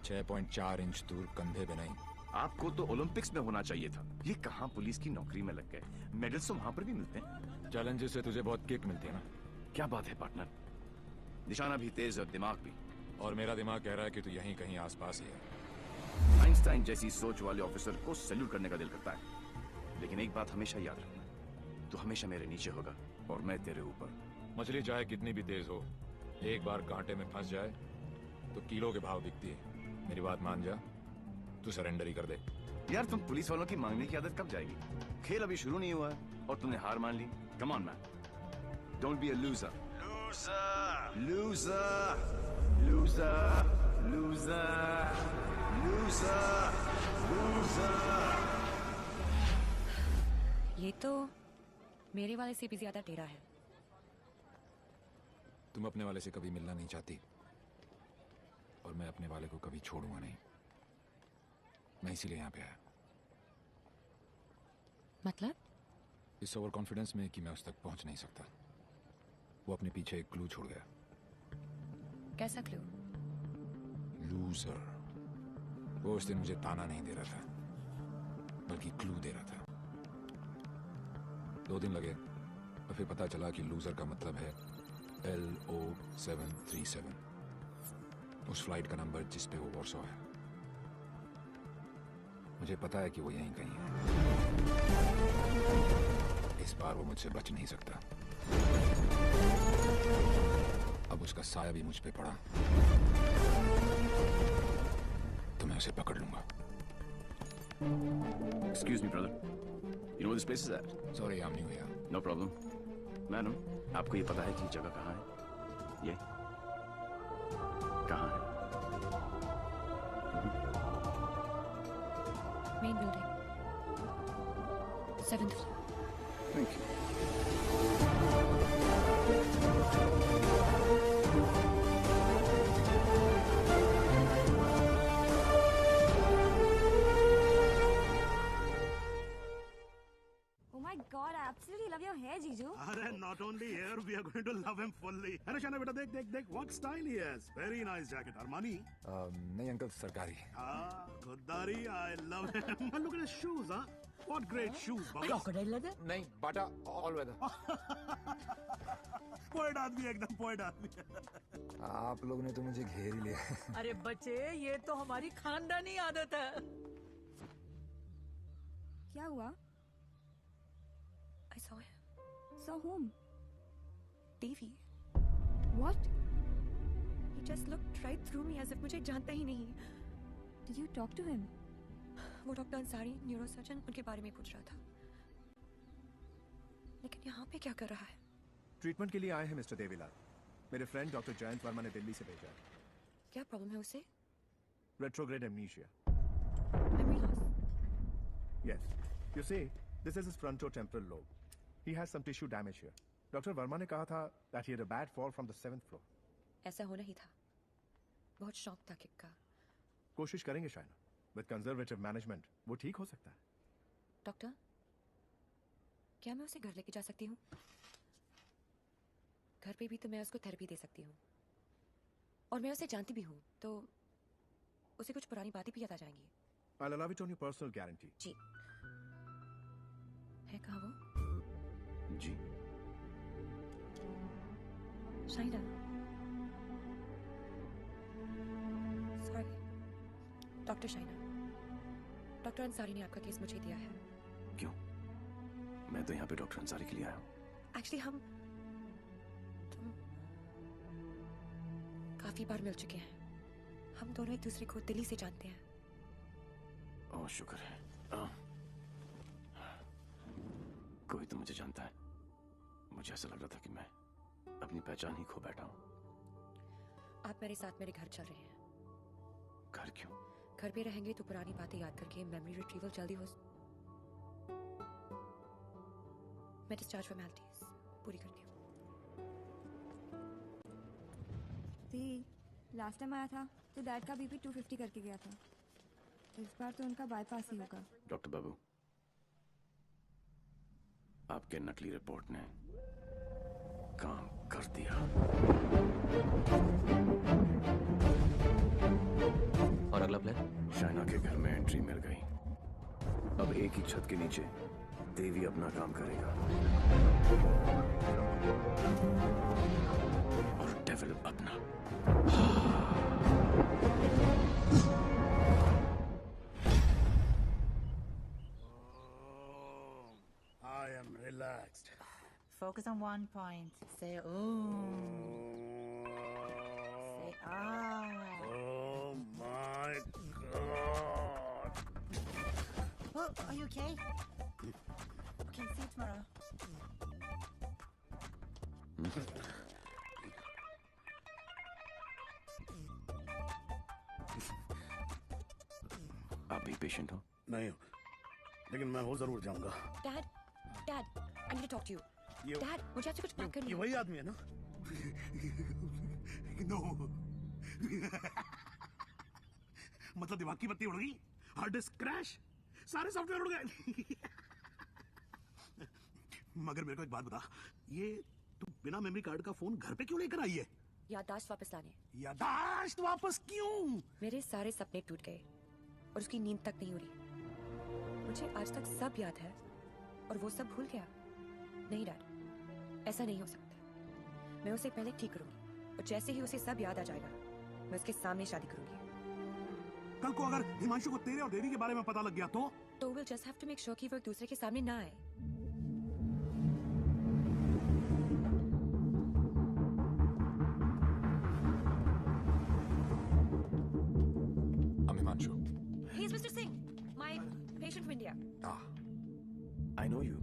6.4 इंच दूर, कंधे पे नहीं। आपको तो ओलंपिक्स में होना चाहिए था, ये कहाँ पुलिस की नौकरी में लग गए। मेडल्स तो वहां पर भी मिलते हैं। चैलेंजेस से तुझे बहुत किक मिलती है ना। क्या बात है पार्टनर, निशाना भी तेज और दिमाग भी। और मेरा दिमाग कह रहा है कि तू यहीं कहीं आसपास ही है। आइंस्टाइन जैसी सोच वाले ऑफिसर को सैल्यूट करने का दिल करता है, लेकिन एक बात हमेशा याद रखना, तू हमेशा मेरे नीचे होगा और मैं तेरे ऊपर। मछली चाहे कितनी भी तेज हो, एक बार कांटे में फंस जाए तो किलो के भाव बिकती है। मेरी बात मान जा, तू सरेंडर ही कर दे। यार तुम पुलिस वालों की मांगने की आदत कब जाएगी? खेल अभी शुरू नहीं हुआ है और तुमने हार मान ली। Come on man, don't be a loser. Loser loser loser loser loser loser. ये तो मेरे वाले से भी ज्यादा टेढ़ा है। तुम अपने वाले से कभी मिलना नहीं चाहती, और मैं अपने वाले को कभी छोड़ूंगा नहीं। मैं इसीलिए यहाँ पे आया। मतलब? इस ओवर कॉन्फिडेंस में कि मैं उस तक पहुंच नहीं सकता। वो अपने पीछे एक क्लू छोड़ गया। कैसा क्लू? लूजर। वो उस दिन मुझे ताना नहीं दे रहा था, बल्कि क्लू दे रहा था। 2 दिन लगे और फिर पता चला कि लूजर का मतलब है LO737, उस फ्लाइट का नंबर जिस पे वो वॉर्सो है। मुझे पता है कि वो यहीं कहीं है। इस बार वो मुझसे बच नहीं सकता। अब उसका साया भी मुझ पे पड़ा तो मैं उसे पकड़ लूंगा। Excuse me, brother. You know where this place is at? Sorry, I'm new here. No problem. Madam, आपको ये पता है कि जगह कहाँ है? ये कहाँ है? Main building, 7th floor। Thank you. God, I absolutely love your hair, Jiju. अरे not only hair, we are going to love him fully. अरे शाना बेटा देख देख देख, what style he has. Very nice jacket. Armani? नहीं uncle, सरकारी। खुददारी, I love him. And look at his shoes, huh? What great shoes, boss. Crocodile leather? नहीं, बाटा all weather. Poet आदमी, एकदम पोएट आदमी। आप लोगों ने तो मुझे घेर ही लिया। अरे बच्चे, ये तो हमारी खानदानी आदत है। क्या हुआ? I saw him. Saw whom? Davy. What? He just looked right through me as if मुझे जानता ही नहीं। Did you talk to him? वो डॉक्टर अंसारी न्यूरो सर्जन उनके बारे में पूछ रहा था। लेकिन यहाँ पे क्या कर रहा है? ट्रीटमेंट के लिए आए हैं मिस्टर देवीलाल। मेरे फ्रेंड डॉक्टर जयंत वर्मा ने दिल्ली से भेजा है। क्या प्रॉब्लम है उसे? Retrograde amnesia. Memory loss. Yes. You see, this is his frontotemporal lobe. He has some tissue damage here. Doctor Verma ने कहा था that he had a bad fall from the 7th floor. ऐसा होना ही था। बहुत शौक था किक का। कोशिश करेंगे शायना। With conservative management, वो ठीक हो सकता है। डॉक्टर, क्या मैं उसे घर लेके जा सकती हूँ? घर पे भी तो मैं उसको थेरेपी दे सकती हूँ। और मैं उसे जानती भी हूँ, तो उसे कुछ पुरानी बातें भी याद आ जाएंगी। I'll allow it on your personal guarantee. जी। है कहाँ वो? जी। Shaina. Sorry. Doctor Shaina. Doctor Ansari ने आपका केस मुझे दिया है। क्यों? मैं तो यहाँ पे डॉक्टर अंसारी के लिए आया हूँ। एक्चुअली तुम काफी बार मिल चुके हैं। हम दोनों एक दूसरे को दिल्ली से जानते हैं। ओह शुक्र है। कोई तो मुझे जानता है। मुझे ऐसा लग रहा था कि मैं अपनी पहचान ही खो बैठा हूँ। आप मेरे साथ मेरे घर चल रहे हैं। घर क्यों? घर पे रहेंगे तो पुरानी बातें याद करके मेमोरी रिट्रीवल जल्दी हो। मैं डिस्चार्ज फॉर्मेलिटीज पूरी करती हूँ। लास्ट टाइम आया था तो डैड का बीपी 250 करके गया था। इस बार तो उनका बाईपास ही होगा। डॉक्टर बाबू, आपके नकली रिपोर्ट ने काम कर दिया। और अगला प्लान? शाइना के घर में एंट्री मिल गई। अब एक ही छत के नीचे देवी अपना काम करेगा और डेविल अपना। I am relaxed. Focus on one point. Say ooh. Say ah. Oh my God. Oh, are you okay? Okay, see you tomorrow. आप भी पेशेंट हो? नहीं हो, लेकिन मैं हो जरूर जाऊंगा। Dad, I need to talk to you. Dad, मुझे आपसे कुछ बात करनी है। ये वही आदमी है ना? नो। मतलब दिमाग की बत्ती उड़ गई, हार्ड डिस्क क्रैश, सारे सॉफ्टवेयर उड़ गए। मगर मेरे को एक बात बता, ये तू बिना मेमोरी कार्ड का फोन घर पे क्यों लेकर आई है? याददाश्त वापस लाने। याददाश्त वापस क्यों? मेरे सारे सपने टूट गए और उसकी नींद तक नहीं उड़ी। मुझे आज तक सब याद है और वो सब भूल गया। नहीं डैड, ऐसा नहीं हो सकता। मैं उसे पहले ठीक करूंगी और जैसे ही उसे सब याद आ जाएगा, मैं उसके सामने शादी करूंगी। कल को अगर हिमांशु को तेरे और देवी के बारे में पता लग गया तो we'll just have to make sure कि वो एक दूसरे के सामने ना आए। Himanshu. He is Mr. Singh, my patient from India. I know you.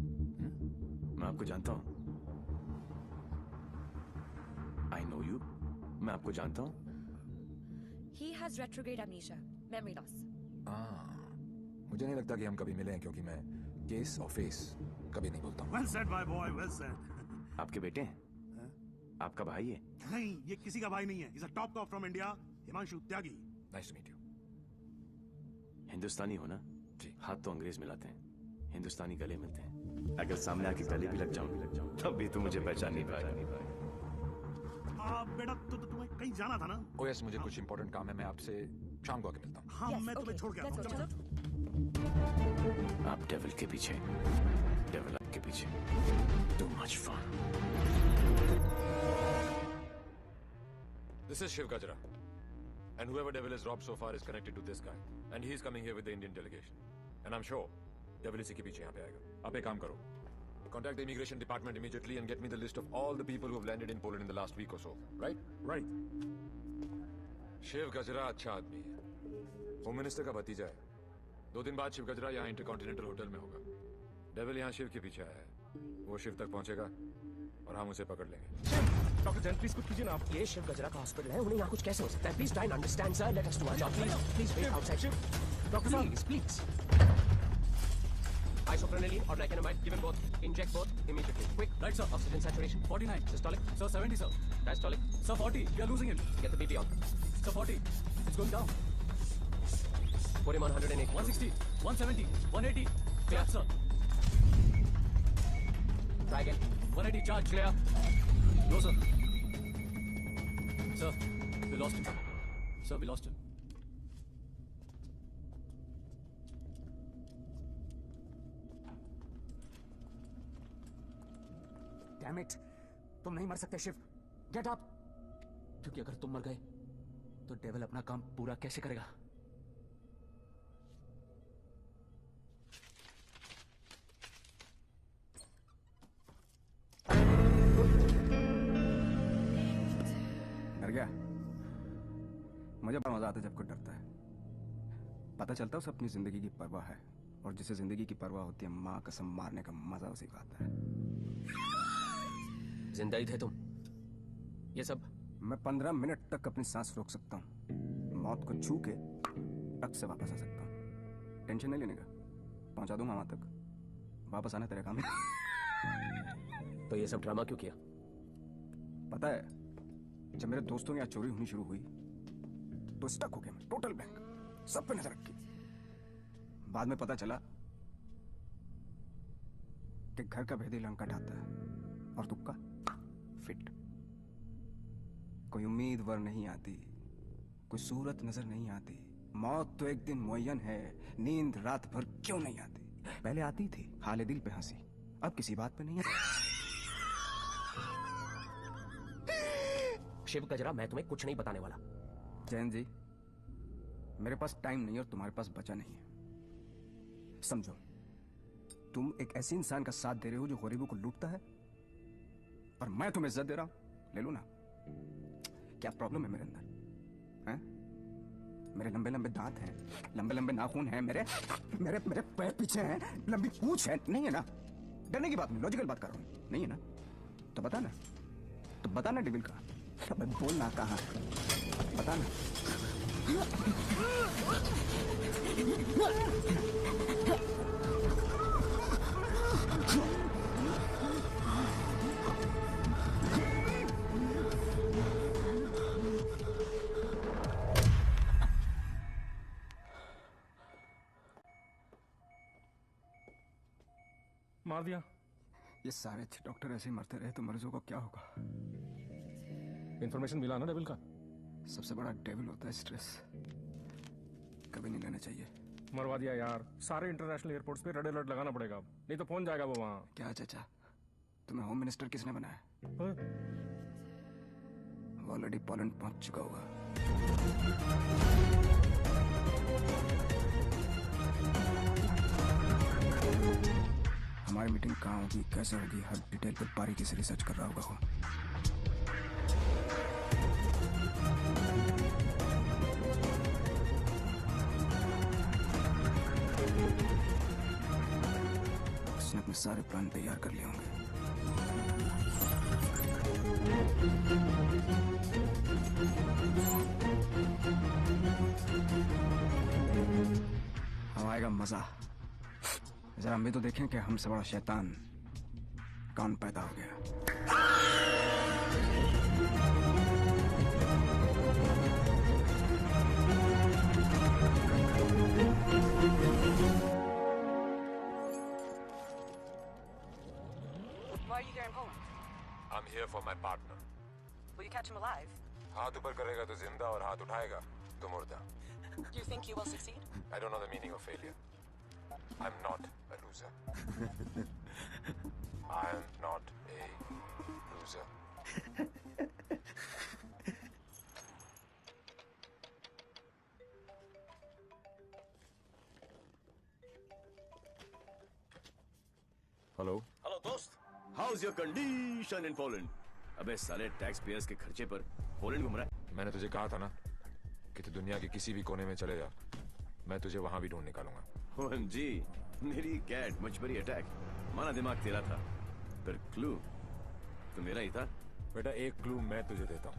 मैं आपको जानता हूँ। I know you. मैं आपको जानता हूँ। He has retrograde amnesia, memory loss. मुझे नहीं लगता कि हम कभी मिले हैं, क्योंकि मैं केस और फेस कभी नहीं बोलता हूँ। Well said, my boy, well said. आपके बेटे हैं? आपका भाई है? नहीं, ये किसी का भाई नहीं है। He's a top cop from India, Himanshu Tyagi. Nice to meet you. हिंदुस्तानी हो ना? जी। हाथ तो अंग्रेज मिलाते हैं, हिंदुस्तानी गले मिलते हैं। अगर सामने आके गले भी लग जाऊं, तब भी तो मुझे पहचान नहीं पाएगा। बेटा, तुम्हें कहीं जाना था ना? Oh yes, मुझे कुछ important काम है। मैं आपसे शाम को आके मिलता हूँ। हाँ, मैं तुम्हें छोड़ के आता हूँ। चलो। आप डेविल के पीछे, डेविल आपके पीछे। Too much fun. This is Shiv Gajra, and whoever Devil has robbed so far is connected to this guy, and he is coming here with the Indian delegation, and I'm sure Devil इसी के पीछे यहाँ पे आएगा। आप एक काम करो, contact the immigration department immediately and get me the list of all the people who have landed in Poland in the last week or so. Right? Right. Shiv Gajra अच्छा आदमी है, होम मिनिस्टर का भतीजा है, 2 दिन बाद शिव गजरा यहाँ इंटरकॉन्टिनेंटल होटल में होगा। डेविल यहाँ शिव के पीछे आया है। वो शिव तक पहुंचेगा और हम उसे पकड़ लेंगे। डॉक्टर जैन प्लीज कुछ कीजिए ना आप। ये शिव गजरा का हॉस्पिटल है, उन्हें यहाँ कुछ कैसे हो सकता है? Please try and understand sir, let us do our job please. Please wait outside. Doctor साहब please. Isoprenylene or nicotinamide, give him both. Inject both immediately. Quick. Right, sir. Oxygen saturation 49. Systolic. Sir 70, sir. Diastolic. Sir 40. We are losing him. Get the BP on. Sir 40. It's going down. Put him on 108. 160. 170. 180. Clear, sir. Try again. 180. Charge. Clear. No, sir. Sir, we lost him. Sir, we lost him. Damn it! तुम नहीं मर सकते Shiv. Get up! क्योंकि अगर तुम मर गए तो डेविल अपना काम पूरा कैसे करेगा? डर गया? मुझे बड़ा मजा आता है जब कोई डरता है। पता चलता है उसे अपनी जिंदगी की परवाह है, और जिसे जिंदगी की परवाह होती है माँ कसम मारने का मजा उसी का आता है। जिंदा ही थे तुम? ये सब? मैं 15 मिनट तक अपनी सांस रोक सकता हूँ, मौत को छू के टक से वापस आ सकता हूँ। टेंशन नहीं लेने का, पहुंचा दूंगा वहां तक। वापस आना तेरा काम है। तो ये सब ड्रामा क्यों किया? पता है, जब मेरे दोस्तों की यहाँ चोरी होनी शुरू हुई तो स्टक हो गया मैं, टोटल बैंक, सब पे नजर रखी। बाद में पता चला कि घर का भेदी लंका ढाता है और तुक्का फिट। कोई उम्मीद वर नहीं आती, कोई सूरत नजर नहीं आती। मौत तो एक दिन मुअय्यन है, नींद रात भर क्यों नहीं आती? पहले आती थी हाले दिल पे हंसी, अब किसी बात पे नहीं आती। शिव गजरा, मैं तुम्हें कुछ नहीं बताने वाला। जैन जी, मेरे पास टाइम नहीं और तुम्हारे पास बचा नहीं है। समझो, तुम एक ऐसे इंसान का साथ दे रहे हो जो गरीबों को लूटता है, और मैं तुम्हें इज्जत दे रहा हूं। ले लो ना। क्या प्रॉब्लम है मेरे अंदर? हैं? मेरे लंबे लंबे दांत हैं, लंबे लंबे नाखून हैं, मेरे मेरे मेरे पैर पीछे हैं, लंबी पूंछ है। नहीं है ना? डरने की बात नहीं, लॉजिकल बात कर रहा हूं। नहीं है ना? तो बता ना, तो बता ना डेविल का। अबे बोल ना, कहाँ? बता ना। मार दिया। ये सारे अच्छे डॉक्टर ऐसे ही मरते रहे तो मरीजों को क्या होगा? इन्फॉर्मेशन मिला ना डेविल का? सबसे बड़ा डेविल होता है स्ट्रेस, कभी नहीं लेना चाहिए। मरवा दिया यार। सारे इंटरनेशनल एयरपोर्ट्स पे रेड अलर्ट लगाना पड़ेगा अब, नहीं तो पहुंच जाएगा वो वहां। क्या चाचा, तुम्हें होम मिनिस्टर किसने बनाया? वो ऑलरेडी पोलैंड पहुंच चुका होगा। हमारी मीटिंग कहाँ होगी, कैसे होगी, हर डिटेल पर बारीकी से रिसर्च कर रहा होगा वो। उसने अपने सारे प्लान तैयार कर लिए होंगे। अब आएगा मजा। जरा हम भी तो देखें कि हमसे बड़ा शैतान कौन पैदा हो गया। Why are you there in Poland? I'm here for my partner. Will you catch him alive? हाथ ऊपर करेगा तो जिंदा और हाथ उठाएगा तो मुर्दा. Do you think you will succeed? I don't know the meaning of failure. I'm not a loser. I am not a loser. Hello hello दोस्त, how is your condition in Poland? अबे साले टैक्स पेयर्स के खर्चे पर Poland घूम रहा है। मैंने तुझे कहा था ना कि तू दुनिया के किसी भी कोने में चले जा, मैं तुझे वहां भी ढूंढ निकालूंगा। OMG, मेरी कैट मुझ पर ही अटैक। माना दिमाग तेरा था, पर क्लू तो मेरा ही था। बेटा एक क्लू मैं तुझे देता हूं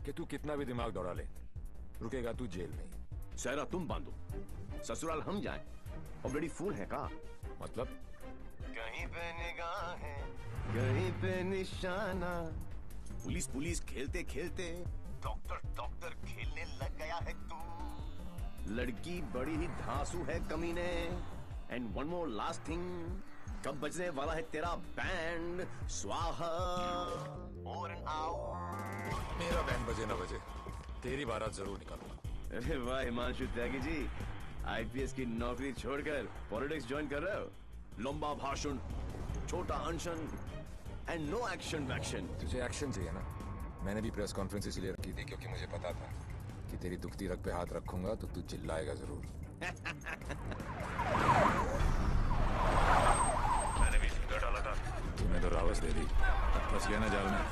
कि तू कितना भी दिमाग दौड़ा ले, रुकेगा तू जेल में ही। सहरा तुम बांधो, ससुराल हम जाएं। ऑलरेडी फूल है का? मतलब कहीं पे निगाहें, कहीं पे निशाना। पुलिस पुलिस खेलते खेलते डॉक्टर डॉक्टर खेलने लग गया है तू। लड़की बड़ी ही धांसू है कमीने। And one more last thing, कब बजने वाला है तेरा बैंड? स्वाहा ओवर एंड आउट। मेरा बैंड बजे ना बजे, तेरी बारात जरूर निकालूंगा। अरे वाह हिमांशु त्यागी जी, आईपीएस की नौकरी छोड़कर पॉलिटिक्स ज्वाइन कर रहे हो। लंबा भाषण, छोटा अनशन एंड नो एक्शन वैक्शन। तुझे एक्शन चाहिए ना? मैंने भी प्रेस कॉन्फ्रेंस इसलिए रखी थी क्योंकि मुझे पता था कि तेरी दुखती रग पे हाथ रखूंगा तो तू चिल्लाएगा जरूर। मैंने भी फिंगर डाला था, तूने तो रावस दे दी। फंस गया ना जाल में।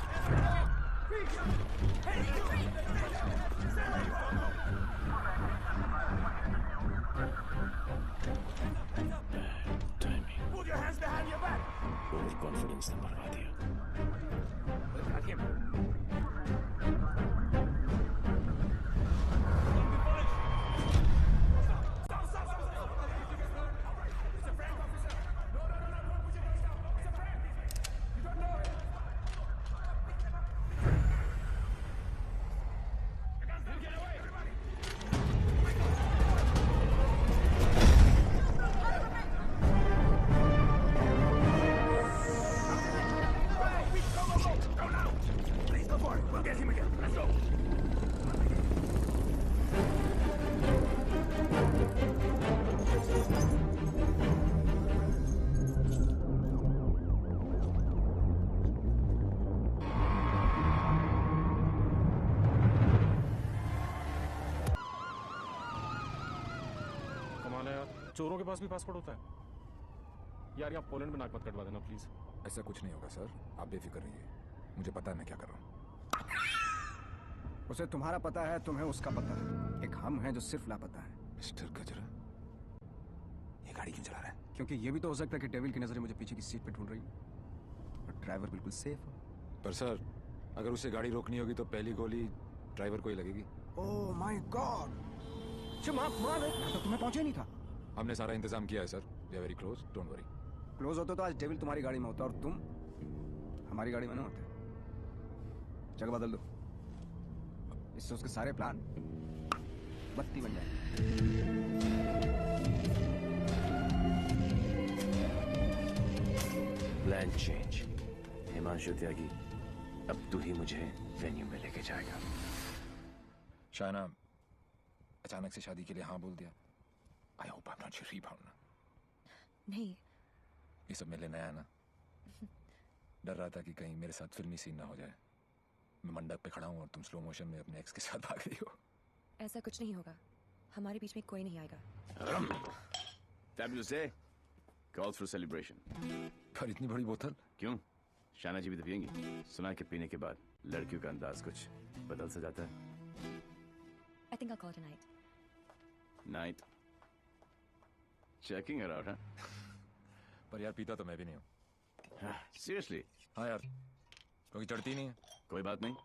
ओवर कॉन्फिडेंस ने मरवा दिया। चोरों के पास भी पासपोर्ट होता है यार। यहाँ पोलैंड में नाक मत कटवा देना प्लीज। ऐसा कुछ नहीं होगा सर, आप बेफिक्र रहिए, मुझे पता है मैं क्या कर रहा हूँ। उसे तुम्हारा पता है, तुम्हें उसका पता है। एक हम हैं जो सिर्फ लापता है। मिस्टर गजरा, ये गाड़ी क्यों चला रहा है? क्योंकि ये भी तो हो सकता है कि डेविल की नजरें मुझे पीछे की सीट पे ढूंढ रही है और ड्राइवर बिल्कुल सेफ हो। पर सर, अगर उसे गाड़ी रोकनी होगी तो पहली गोली ड्राइवर को ही लगेगी। ओह माय गॉड, तो तुम्हें पहुंचे नहीं था। हमने सारा इंतजाम किया है sir, we are very close, don't worry. Close होते तो आज डेविल तुम्हारी गाड़ी में होता और तुम हमारी गाड़ी में ना होते। जगह बदल दो, इससे उसके सारे प्लान बत्ती बन जाए। Plan change. हिमांशु त्यागी, अब तू ही मुझे वेन्यू में लेके जाएगा। शायना अचानक से शादी के लिए हाँ बोल दिया। I hope I am not your rebound ना। नहीं, ये सब मेरे लिए नया है ना। डर रहा था कि कहीं मेरे साथ फिल्मी सीन ना हो जाए। मैं मंडप पे खड़ा हूँ और तुम स्लो मोशन में अपने एक्स के साथ भाग रही हो। ऐसा कुछ नहीं होगा, हमारे बीच में कोई नहीं आएगा। Fabulous day. Calls for celebration. पर इतनी बड़ी बोतल क्यों? शाना जी भी तो पियेंगी। सुना कि पीने के बाद लड़कियों का अंदाज कुछ बदल सा जाता है। I think I'll call tonight. Night. Checking her out, huh? पर यार पीता तो मैं भी नहीं हूँ। Seriously? हाँ यार, क्योंकि चढ़ती नहीं है। कोई बात नहीं,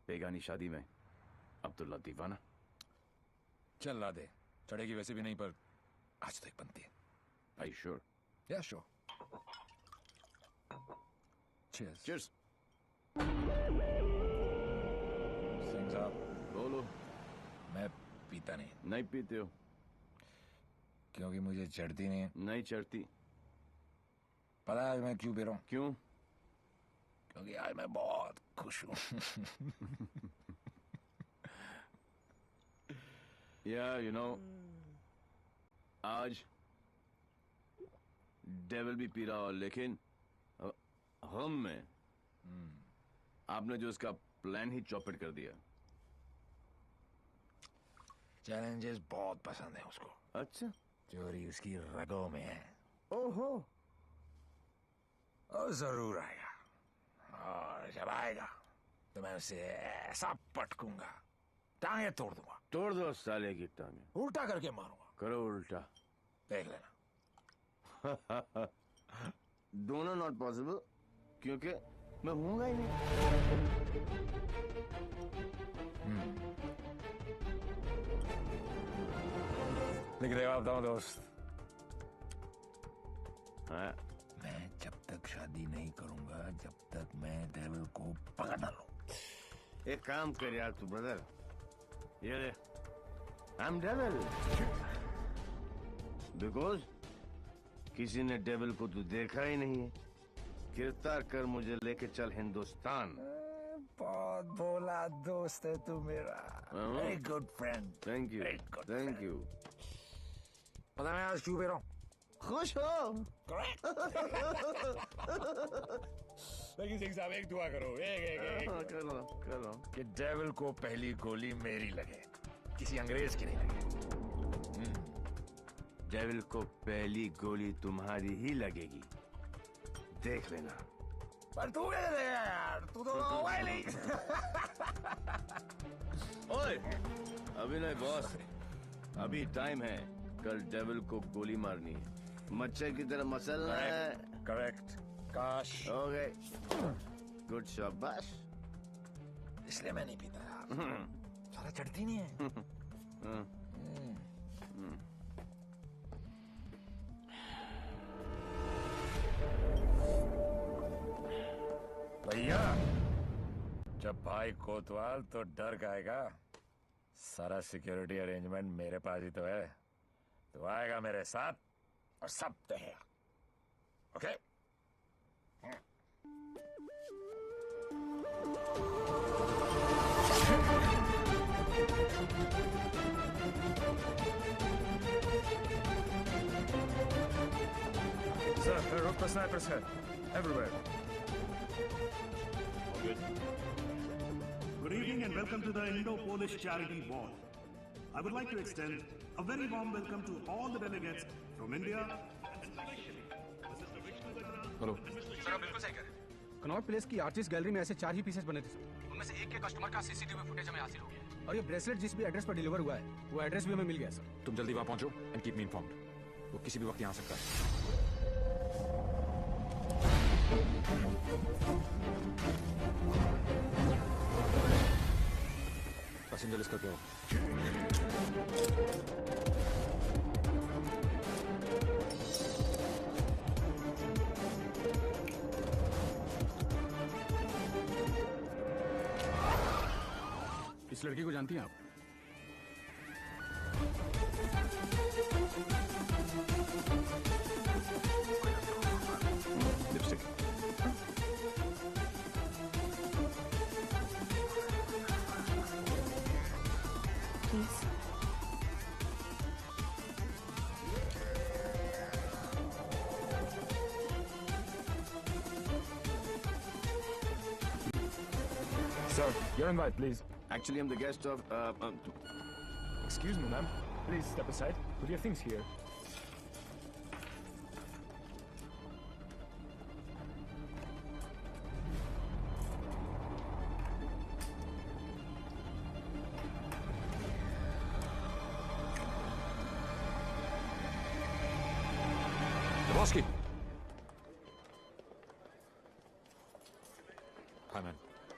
बेगानी शादी में अब्दुल्ला दीवाना। चल ला दे, चढ़ेगी वैसे भी नहीं, पर आज तो एक बनती है। Are you sure? Yeah, sure. Cheers. Cheers. Singh साहब, बोलो। मैं पीता नहीं। नहीं पीते हो? क्योंकि मुझे चढ़ती नहीं है। नहीं चढ़ती। पता है मैं क्यों पी रहा हूँ? क्यों? क्योंकि आज मैं बहुत खुश हूँ। Yeah, you know, आज डेविल भी पी रहा हो, लेकिन हम में आपने जो उसका प्लान ही चौपट कर दिया। चैलेंजेस बहुत पसंद है उसको। अच्छा, चोरी उसकी रगों में है। ओहो, और जरूर आएगा, और जब आएगा तो मैं उसे ऐसा पटकूंगा, टांगे तोड़ दूंगा। तोड़ दो साले की टांगे। उल्टा करके मारूंगा, करो उल्टा। देख लेना। दोनों नॉट पॉसिबल, क्योंकि मैं हूंगा ही नहीं। लिख देगा आप बताओ दोस्त। हाँ, मैं जब तक शादी नहीं करूंगा जब तक मैं डेविल को पकड़ ना लूं। एक काम कर यार तू ब्रदर, ये ले, आई एम डेविल। बिकॉज किसी ने डेविल को तू देखा ही नहीं है। गिरफ्तार कर मुझे लेके चल हिंदुस्तान। बहुत भोला दोस्त है तू मेरा। Very good friend. Thank you, thank you. पता मैं आज क्यों पी रहा हूँ? खुश हो? लेकिन सिंह साहब एक दुआ करो, एक करो कि डेविल को पहली गोली मेरी लगे, किसी अंग्रेज की नहीं लगे। डेविल को पहली गोली तुम्हारी ही लगेगी, देख लेना। पर तू कैसे देगा यार, तू तो होगा ही नहीं। ओए, अभी नहीं बॉस, अभी टाइम है। कल डेविल को गोली मारनी है, मच्छर की तरह मसलना है। करेक्ट। काश हो गए। गुड शाबाश। इसलिए मैं नहीं पीता यार, सारा चढ़ती नहीं है। भैया, जब भाई कोतवाल तो डर गाएगा। सारा सिक्योरिटी अरेंजमेंट मेरे पास ही तो है। तो आएगा मेरे साथ और सब तय। Okay? Sir, there are Rupa snipers here. Everywhere. Good evening and welcome to the Indo-Polish Charity Ball. I would like to extend a very warm welcome to all the delegates from India. Hello sir, आप बिल्कुल सही कह रहे हैं। Connaught place की artist gallery में ऐसे 4 ही pieces बने थे सर। उनमें से एक के कस्टमर का सीसीटीवी फुटेज हमें हासिल हो गया और ये ब्रेसलेट जिस भी एड्रेस पर डिलीवर हुआ है वो एड्रेस भी हमें मिल गया सर। तुम जल्दी वहां पहुंचो एंड कीप मी इन्फॉर्म्ड। वो किसी भी वक्त यहाँ आ सकता है। पैसेंजर लिस्ट करके आओ। इस लड़की को जानती हैं आप? Lipstick. Please. Sir, your invite, please. Actually, I'm the guest of. Excuse me, ma'am. Please step aside. Put your things here. Lebowski. Hi, man.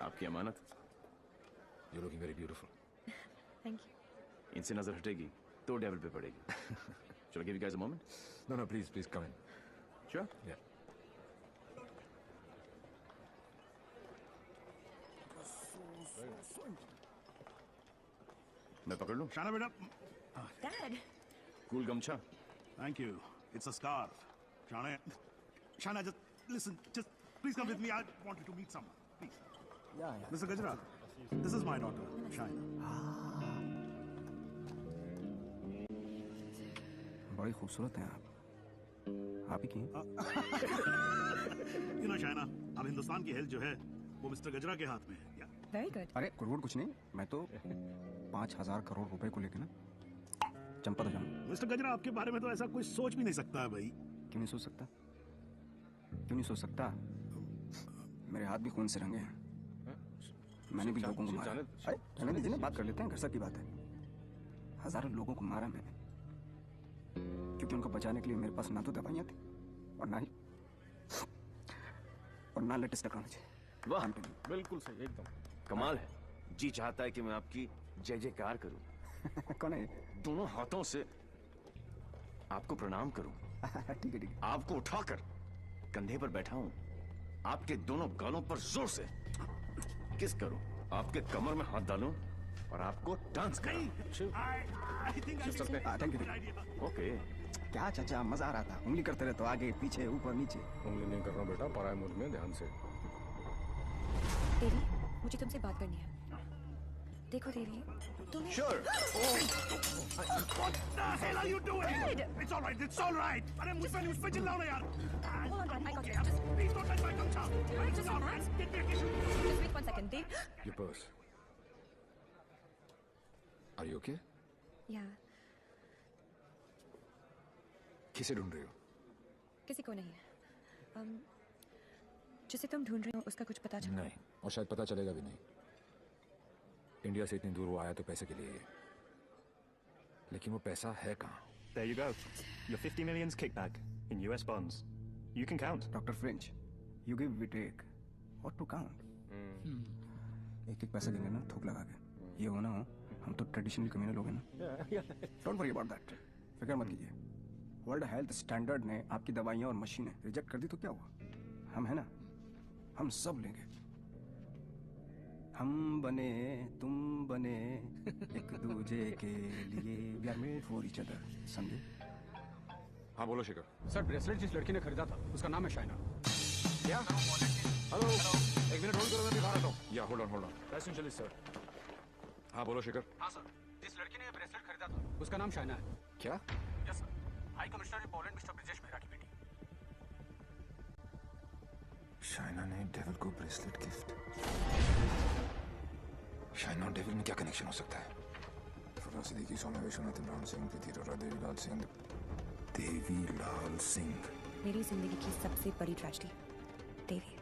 आपकी अमानत। You're looking very beautiful. Thank you. इनसे नजर हटेगी तो डेविल पे पड़ेगी। Shall I give you guys a moment? No, please come in. Sure. Yeah. मैं पकड़ लूं? Shana beta. Dad. Cool गमछा। Thank you. It's a scarf. Shana, just listen. Just please come with me. I want you to meet someone. Please. Yeah. Mr. Gajra, this is my daughter, Shana. बड़ी खूबसूरत हैं आप ही की हैं? You know, Shana, अब हिंदुस्तान की health जो है वो मिस्टर गजरा के हाथ में है। Yeah. Very good. अरे कुछ कुछ नहीं, मैं तो 5,000 करोड़ रुपए को लेके ना चंपा तो जाऊं। मिस्टर गजरा, आपके बारे में तो ऐसा कोई सोच भी नहीं सकता है भाई। क्यों नहीं सोच सकता? क्यों नहीं सोच सकता? मेरे हाथ भी खून से रंगे हैं। मैंने भी लोगों को मारा। अरे रहने दीजिए ना, बात कर लेते हैं, घर की बात है। हजारों लोगों को मारा मैंने, क्योंकि उनको बचाने के लिए मेरे पास ना तो दवाइयाँ थी और ना लेटेस्ट टेक्नोलॉजी। वाह, बिल्कुल सही, एकदम कमाल है। जी चाहता है कि मैं आपकी जय जयकार करूं। कौन है? दोनों हाथों से आपको प्रणाम करूं। ठीक है। आपको उठाकर कंधे पर बैठा हूं, आपके दोनों गालों पर जोर से किस करूं, आपके कमर में हाथ डालूं और आपको डांस कराऊं। ओके। क्या चाचा, मजा आ रहा था। उंगली करते रहे तो आगे पीछे ऊपर नीचे। उंगली नहीं कर रहा बेटा, पराये मुल्क में ध्यान से। देवी, मुझे तुमसे बात करनी है। देखो देवी, तुम्हें Sure. What the hell are you doing? It's all right. It's all right. अरे मुझ पे चिल्लाओ ना यार. Please don't touch my गमछा. It's all right. Get back. Just wait 1 second, Dev. Your purse. Are you okay? Yeah. किसे ढूंढ रही हो? किसी को नहीं। जिसे तुम ढूंढ रहे हो उसका कुछ पता चला? नहीं, और शायद पता चलेगा भी नहीं। इंडिया से इतनी दूर वो आया तो पैसे के लिए ही, लेकिन वो पैसा है कहाँ? There you go. Your 50 million's kickback in US bonds. You can count. Dr. French, you give, we take. What to count? एक एक पैसा देंगे ना थोक लगा के। ये हो ना हो, हम तो ट्रेडिशनल कम्युनल हो गए ना। Don't worry about that. फिक्र मत कीजिए। वर्ल्ड हेल्थ स्टैंडर्ड ने आपकी दवाइयाँ और मशीनें रिजेक्ट कर दी तो क्या हुआ? हम है ना, हम सब लेंगे। हम बने, तुम बने, एक दूजे के लिए, we are made for each other, समझे? हाँ बोलो शिखर। सर, ब्रेसलेट जिस लड़की ने खरीदा था उसका नाम है शाइना। क्या? हेलो, एक मिनट होल्ड करो, मैं दिखा रहा हूँ। या होल्ड ऑन पैसेंजर सर। हाँ बोलो शिखर। हाँ सर, जिस लड़की ने ब्रेसलेट खरीदा था उसका नाम शाइना है। क्या? Yes sir, high commissioner in Poland mister Brijesh Mehra की बेटी। शाइना ने डेविल को ब्रेसलेट गिफ्ट। शाइना और डेविल में क्या कनेक्शन हो सकता है? फुला सिद्दीकी, सोम्या विश्वनाथन, राम सिंह, प्रीति अरोड़ा, देवीलाल सिंह। देवीलाल सिंह। मेरी जिंदगी की सबसे बड़ी ट्रेजेडी, देवी।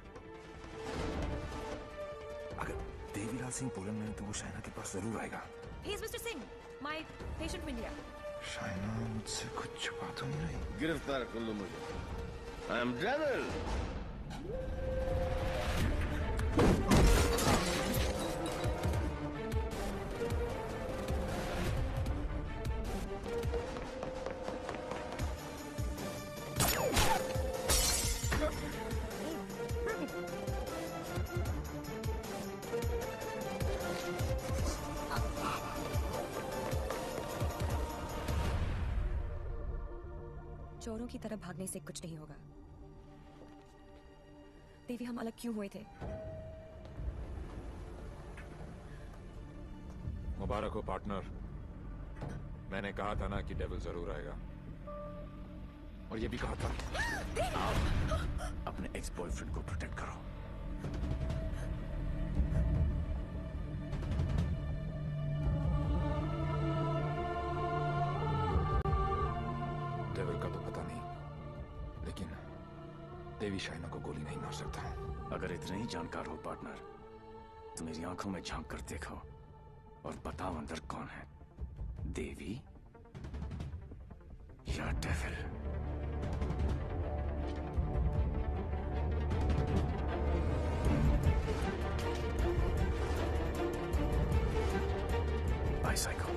अगर देवीलाल सिंह पोलैंड में है तो वो शाइना के पास जरूर आएगा। He is Mr. Singh, my patient from India. Shaina मुझसे कुछ छुपा तो नहीं रही? गिरफ्तार कर लो मुझे। I am devil. चोरों की तरह भागने से कुछ नहीं होगा। देवी, हम अलग क्यों हुए थे? मुबारक हो पार्टनर। मैंने कहा था ना कि डेविल जरूर आएगा, और ये भी कहा था। अपने एक्स बॉयफ्रेंड को प्रोटेक्ट करो। डेविल का तो पता नहीं, लेकिन देवी शाइना को गोली नहीं मार सकता। अगर इतने ही जानकार हो पार्टनर, तो मेरी आंखों में झांक कर देखो और बताओ अंदर कौन है, देवी या डेविल? बाइसाइकिल।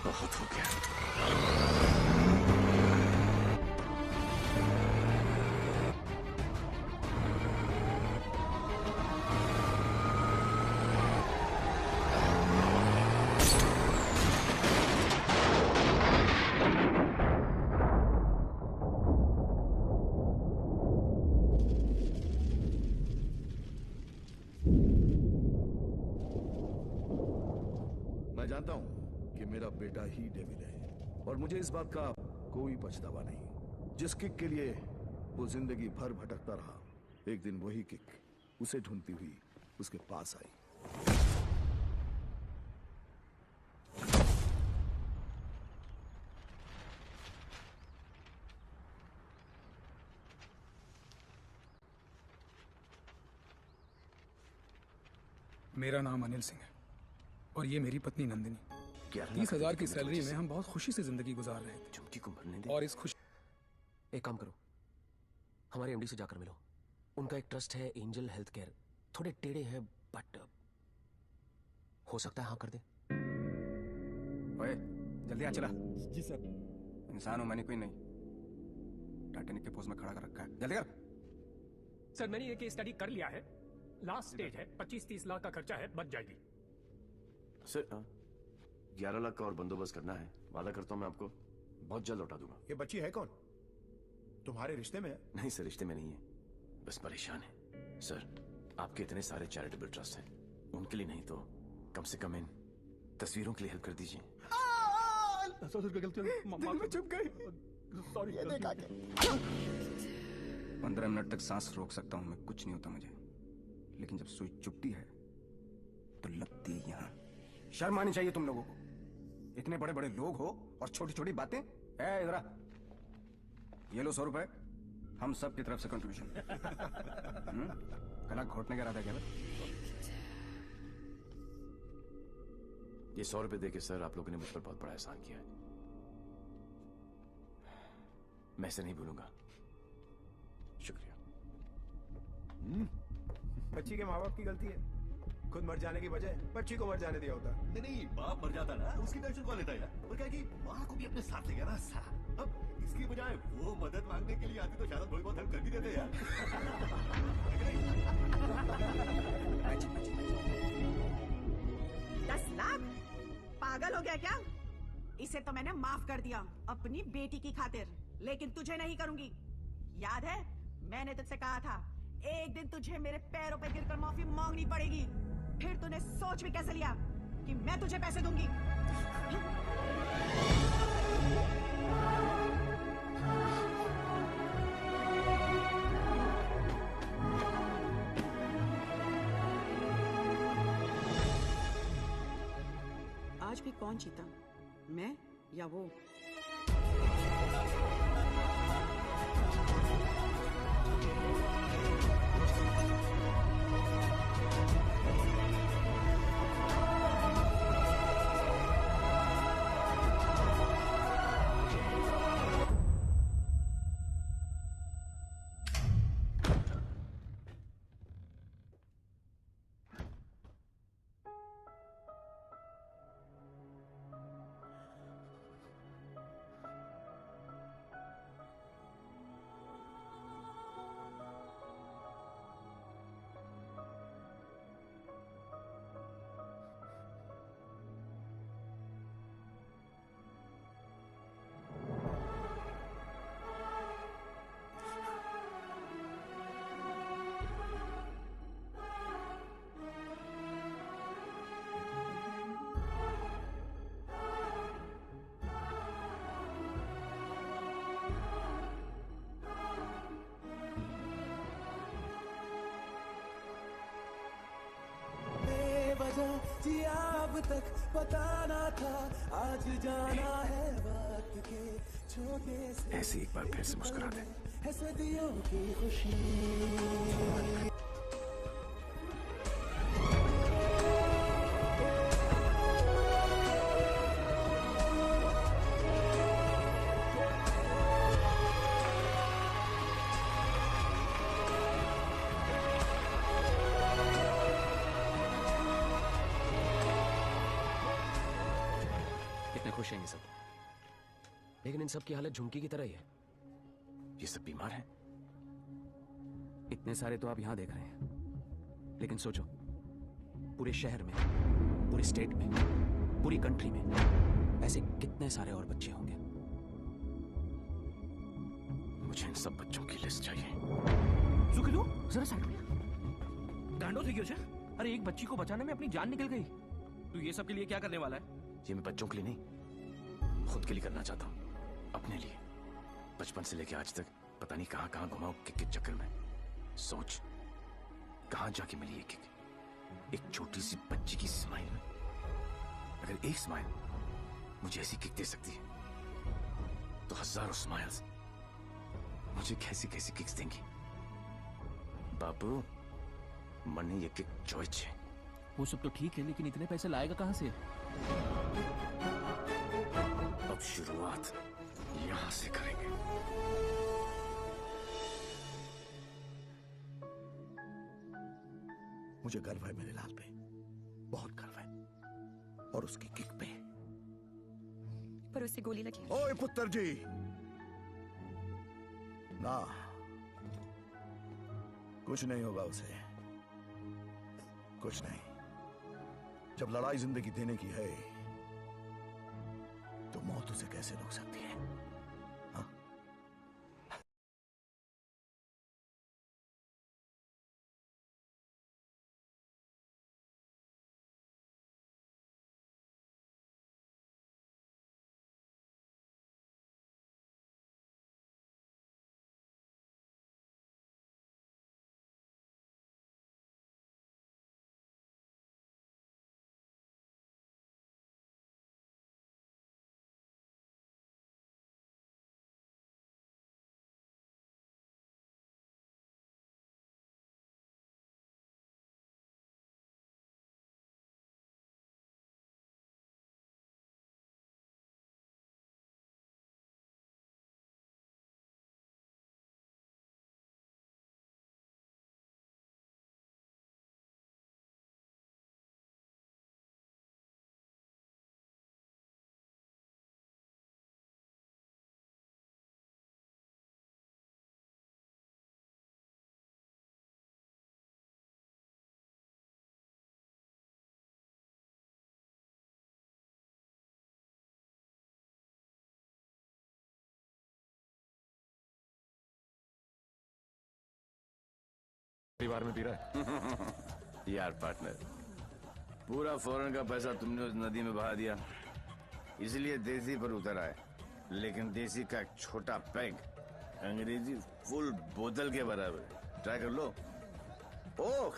बहुत हो गया। मैं जानता हूं कि मेरा बेटा ही डेविल है और मुझे इस बात का कोई पछतावा नहीं। जिस किक के लिए वो जिंदगी भर भटकता रहा, एक दिन वही किक उसे ढूंढती हुई उसके पास आई। मेरा नाम अनिल सिंह है और ये मेरी पत्नी नंदिनी। 30,000 की सैलरी में हम बहुत खुशी से जिंदगी गुजार रहे थे। चुमकी को मरने दे। और इस खुशी एक काम करो, हमारे एमडी से जाकर मिलो। उनका एक ट्रस्ट है एंजल हेल्थ केयर, थोड़े टेढ़े हैं बट हो सकता है हाँ कर दे। ओए जल्दी आ चला। जी सर। इंसान हो मैंने कोई नहीं, टाइटैनिक के पोज में खड़ा कर रखा है। जल्दी कर। सर मैंने ये केस स्टडी कर लिया है, लास्ट स्टेज है, 25-30 लाख का खर्चा है, बच जाएगी। सर 11 लाख का और बंदोबस्त करना है। वादा करता हूं मैं आपको बहुत जल्द लौटा दूंगा। ये बच्ची है कौन? तुम्हारे रिश्ते में है? नहीं सर, रिश्ते में नहीं है, बस परेशान है। सर आपके इतने सारे चैरिटेबल ट्रस्ट हैं, उनके लिए नहीं तो कम से कम इन तस्वीरों के लिए हेल्प कर दीजिए। चुप गई। सॉरी। 15 मिनट तक सांस रोक सकता हूं मैं, कुछ नहीं होता मुझे, लेकिन जब सुई चुभती है तो लगती है यहाँ। शर्म आनी चाहिए तुम लोगों को। इतने बड़े बड़े लोग हो और छोटी छोटी बातें। इधर आ, ये लो 100 रुपए, हम सब की तरफ से कंट्रीब्यूशन। गला घोटने का इरादा क्या है? ये 100 रुपए देके सर आप लोगों ने मुझ पर बहुत बड़ा एहसान किया है, मैं इसे नहीं भूलूंगा। शुक्रिया। बच्ची के माँ बाप की गलती है, खुद मर जाने की बजाय बच्ची को मर जाने दिया होता। नहीं, बाप मर जाता ना, उसकी टेंशन कौन लेता है यार? और क्या कि माँ को भी अपने साथ ले गया ना साला। अब इसकी बजाय वो मदद मांगने के लिए आती तो शायद थोड़ी बहुत हेल्प कर भी देते यार। 10 लाख? पागल हो गया क्या? इसे तो मैंने माफ कर दिया अपनी बेटी की खातिर, लेकिन तुझे नहीं करूंगी। याद है मैंने तुझसे कहा था एक दिन तुझे मेरे पैरों पे गिरकर माफी मांगनी पड़ेगी। फिर तूने सोच भी कैसे लिया कि मैं तुझे पैसे दूंगी? आज भी कौन जीता, मैं या वो? जिया अब तक बताना था, आज जाना है वक्त के छोटे से। ऐसे एक बार फिर से मुस्कुरा दे। है सदियों की खुशी। खुश हैं ये सब, लेकिन इन सब की हालत झुमकी की तरह ही है। ये सब बीमार हैं। इतने सारे तो आप यहां देख रहे हैं, लेकिन सोचो पूरे शहर में, पूरे स्टेट में, पूरी कंट्री में ऐसे कितने सारे और बच्चे होंगे। मुझे इन सब बच्चों की लिस्ट चाहिए। सुखिलो जरा साइड में। गांडो थी क्यों? अरे एक बच्ची को बचाने में अपनी जान निकल गई। तू ये सब के लिए क्या करने वाला है? ये मैं बच्चों के लिए नहीं, खुद के लिए करना चाहता हूँ, अपने लिए। बचपन से लेके आज तक पता नहीं कहां कहां घुमाऊं किक के चक्कर में। सोच कहां जाके मिली ये किक, एक छोटी सी बच्ची की स्माइल में। अगर एक स्माइल मुझे ऐसी किक दे सकती है, तो हजारों स्माइल्स मुझे कैसी कैसी किक्स देंगी। बाबू मने ये किक चॉइस है। वो सब तो ठीक है, लेकिन इतने पैसे लाएगा कहां से? अब शुरुआत यहां से करेंगे। मुझे गर्व है मेरे लाल पे, बहुत गर्व है, और उसकी किक पे। पर उससे गोली लगी। ओए पुत्र जी, ना कुछ नहीं होगा उसे, कुछ नहीं। जब लड़ाई जिंदगी देने की है तो मौत उसे कैसे रोक सकती है? हाँ? परिवार में पी रहा है? यार पार्टनर, पूरा फॉरेन का पैसा तुमने उस नदी में बहा दिया, इसलिए देसी पर उतर आए। लेकिन देसी का एक छोटा पैग अंग्रेजी फुल बोतल के बराबर। ट्राई कर लो। ओह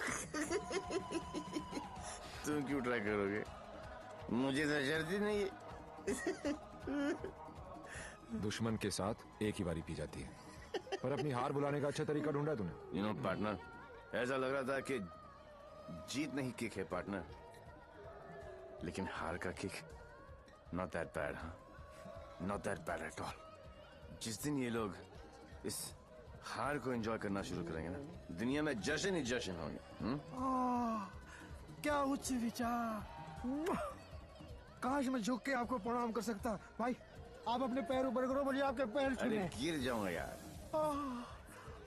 तुम क्यों ट्राई करोगे? मुझे तो शर्त ही नहीं है। दुश्मन के साथ एक ही बारी पी जाती है, पर अपनी हार बुलाने का अच्छा तरीका ढूंढा तूने। यू नो पार्टनर, ऐसा लग रहा था कि जीत नहीं किक है पार्टनर, लेकिन हार का किक नॉट दैट बैड। हाँ, not that bad at all. जिस दिन ये लोग इस हार को एंजॉय करना शुरू करेंगे ना, दुनिया में जश्न ही जश्न होंगे। क्या उच्च विचार! काश मैं झुक के आपको प्रणाम कर सकता। भाई आप अपने पैर ऊपर करो, मुझे आपके पैर छूने। अरे गिर जाऊंगा यार।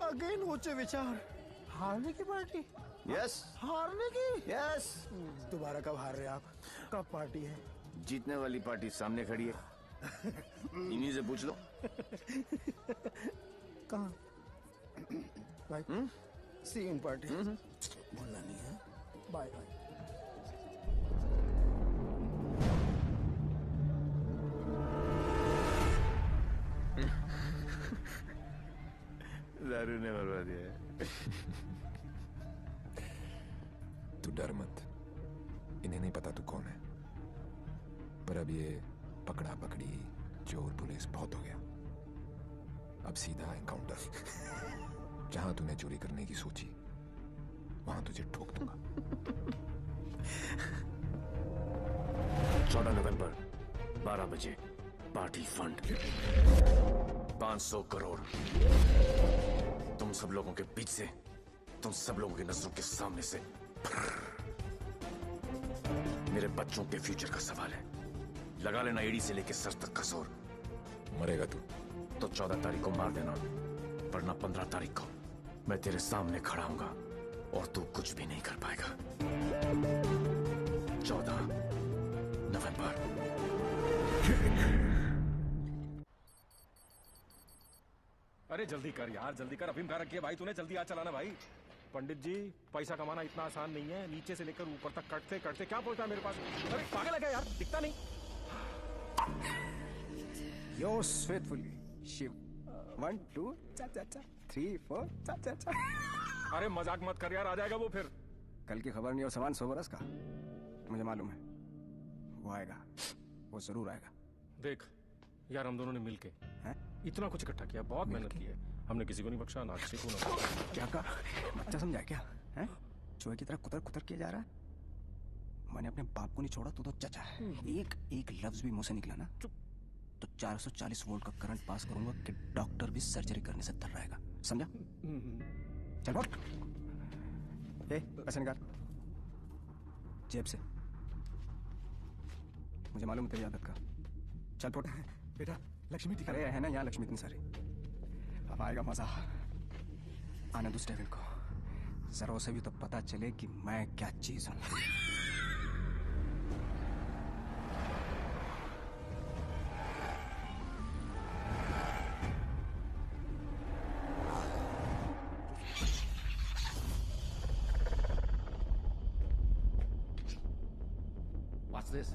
अगेन उच्च विचार। हारने की पार्टी? यस। हारने की? यस। दोबारा कब हार रहे आप? कब पार्टी है? जीतने वाली पार्टी सामने खड़ी है, इन्हीं से पूछ लो। कहाँ? भाई सी इन पार्टी। बोलना नहीं है। Bye bye. दारू ने बर्बाद दिया है। तू डर मत, इन्हें नहीं पता तू कौन है। पर अब ये पकड़ा पकड़ी चोर पुलिस बहुत हो गया। अब सीधा एनकाउंटर। जहां तूने चोरी करने की सोची वहां तुझे ठोक दूंगा। 14 नवंबर 12 बजे पार्टी फंड 500 करोड़। तुम सब लोगों के बीच से, तुम सब लोगों की नजरों के सामने से मेरे बच्चों के फ्यूचर का सवाल है। लगा लेना एड़ी से लेके सर तक का जोर। मरेगा तू तो 14 तारीख को मार देना, वरना 15 तारीख को मैं तेरे सामने खड़ा हूंगा और तू कुछ भी नहीं कर पाएगा। 14 नवंबर। अरे जल्दी कर यार, जल्दी कर। अफीम खा रखी है भाई तूने, जल्दी आ चलाना भाई। पंडित जी, पैसा कमाना इतना आसान नहीं है। नीचे से लेकर ऊपर तक कटते कटते क्या पहुंचता है मेरे पास? अरे पागल है क्या यार, दिखता नहीं। Yours faithfully, Shiv. 1 2 3 4 चा। अरे मजाक मत कर यार, आ जाएगा वो फिर। कल की खबर नहीं और सामान 100 बरस का। मुझे मालूम है वो आएगा, वो जरूर आएगा। देख यार, हम दोनों ने मिलके इतना कुछ इकट्ठा किया, बहुत मेहनत की है हमने। किसी को नहीं बख्शा, ना किसी को ना। क्या कहा? बच्चा समझा क्या है? चूहे की तरह कुतर कुतर किया जा रहा है। मैंने अपने बाप को नहीं छोड़ा, तू तो चचा है। एक लफ्ज भी मुंह से निकला ना तो 440 वोल्ट का करंट पास करूंगा कि डॉक्टर भी सर्जरी करने से डर रहेगा। समझा? चल बहुत। पैसे निकाल जेब से। मुझे मालूम है तेरी आदत का। चल फोट। बेटा लक्ष्मी दिखा। अरे है ना यहाँ लक्ष्मी इतनी सारी। अब आएगा मजा। आने दो स्टेवन को, जरा उसे भी तो पता चले कि मैं क्या चीज हूँ। What's this?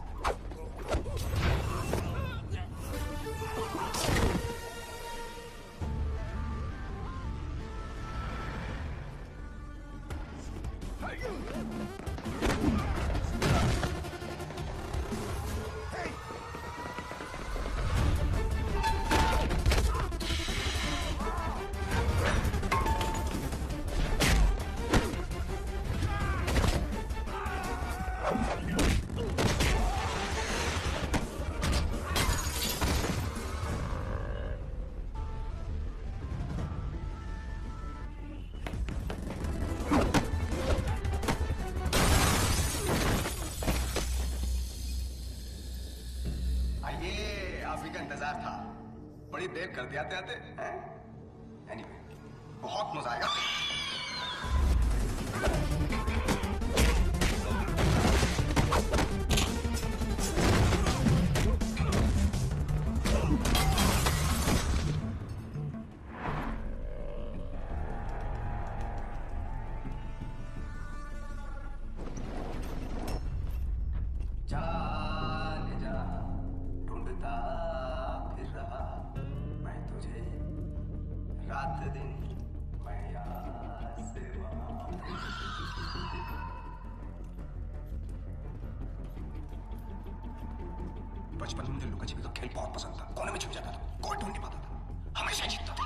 बड़ी देर कर दिया आते हैं। एनीवे, बहुत मजा आएगा। बचपन में मुझे लुका छिपी का खेल बहुत पसंद था। कोने में छुप जाता था, कोई ढूंढ नहीं पाता था, हमेशा जीतता था।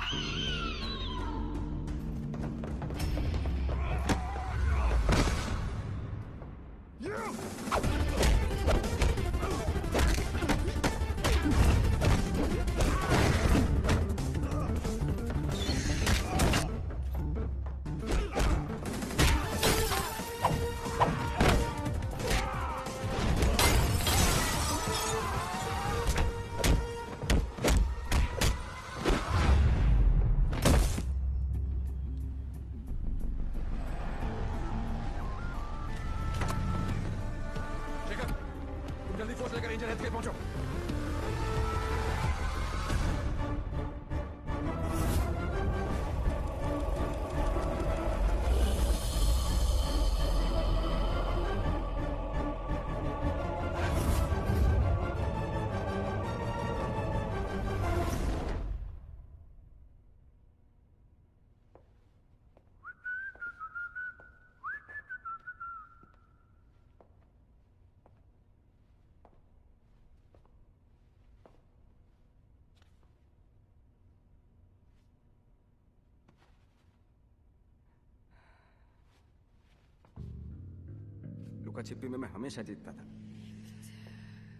लुका छिपी में मैं हमेशा जीतता था।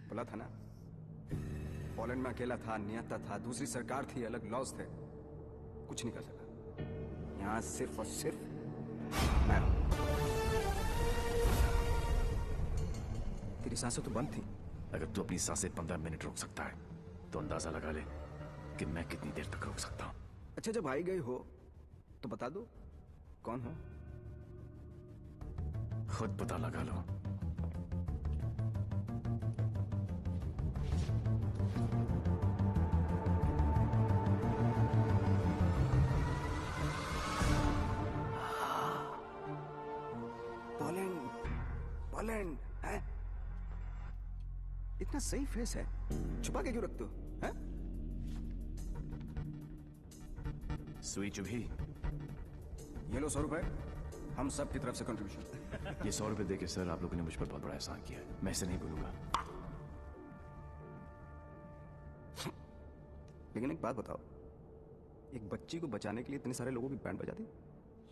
बोला था ना, पोलैंड में अकेला था, नियता था, दूसरी सरकार थी, अलग लॉज थे, कुछ नहीं कर सका। यहाँ सिर्फ और सिर्फ मैं। तेरी सांसें तो बंद थी। अगर तू अपनी सांसें 15 मिनट रोक सकता है तो अंदाजा लगा ले कि मैं कितनी देर तक रोक सकता हूँ। अच्छा, जब आई गई हो तो बता दो कौन हो। खुद पता लगा लो। पोलैंड है? इतना सही फेस है, छुपा के क्यों रखते हो? हैं? सुई चुभी। ये लो 100 रुपए, हम सब की तरफ से कंट्रीब्यूशन। ये 100 रुपए देके सर, आप लोगों ने मुझ पर बहुत बड़ा एहसान किया है, मैं इसे नहीं भूलूंगा। लेकिन एक बात बताओ, एक बच्ची को बचाने के लिए इतने सारे लोगों की बैंड बजा दी?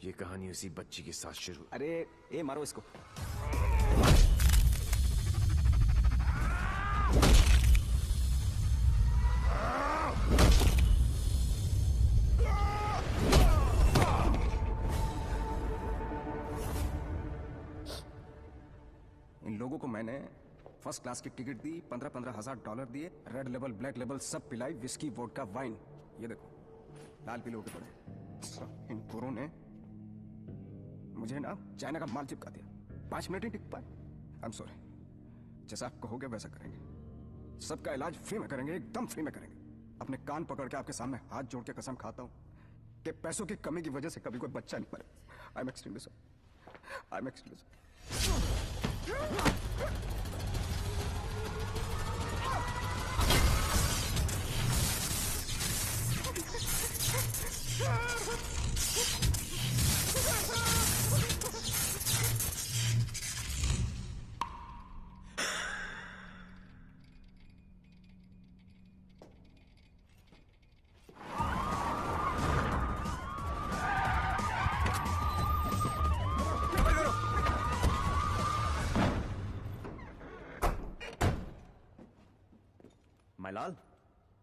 ये कहानी उसी बच्ची के साथ शुरू। अरे ए मारो इसको। इन लोगों को मैंने फर्स्ट क्लास की टिकट दी, 15-15 हजार $15 दिए, रेड लेबल ब्लैक लेबल सब पिलाई, विस्की वोडका वाइन। ये देखो लाल पीले होके पड़े। इन पूरों ने मुझे ना चाइना का माल चिपका दिया। 5 मिनट ही टिक पाए। आई एम सॉरी, जैसा आप कहोगे वैसा करेंगे। सबका इलाज फ्री में करेंगे, एकदम फ्री में करेंगे। अपने कान पकड़ के आपके सामने हाथ जोड़ के कसम खाता हूं कि पैसों की कमी की वजह से कभी कोई बच्चा नहीं मरे। I am extremely sorry. I am extremely sorry. My लाल,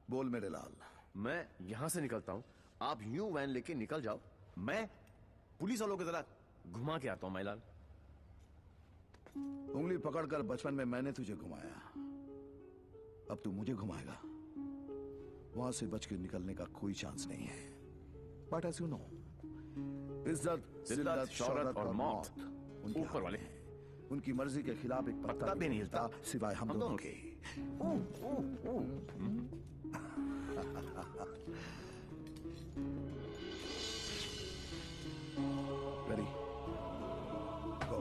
बोल मेरे लाल। मैं यहां से निकलता हूं, आप यूं वैन लेके निकल जाओ, मैं पुलिस वालों की तरह घुमा के आता हूं माय लाल। उंगली पकड़कर बचपन में मैंने तुझे घुमाया, अब तू मुझे घुमाएगा। वहां से बच के निकलने का कोई चांस नहीं है। बट एज यू नो, इज्जत, जिल्लत, शौहरत और मौत ऊपर वाले, उनकी मर्जी के खिलाफ एक पत्ता भी नहीं हिलता सिवाय हम दोनों के। Ready? Go.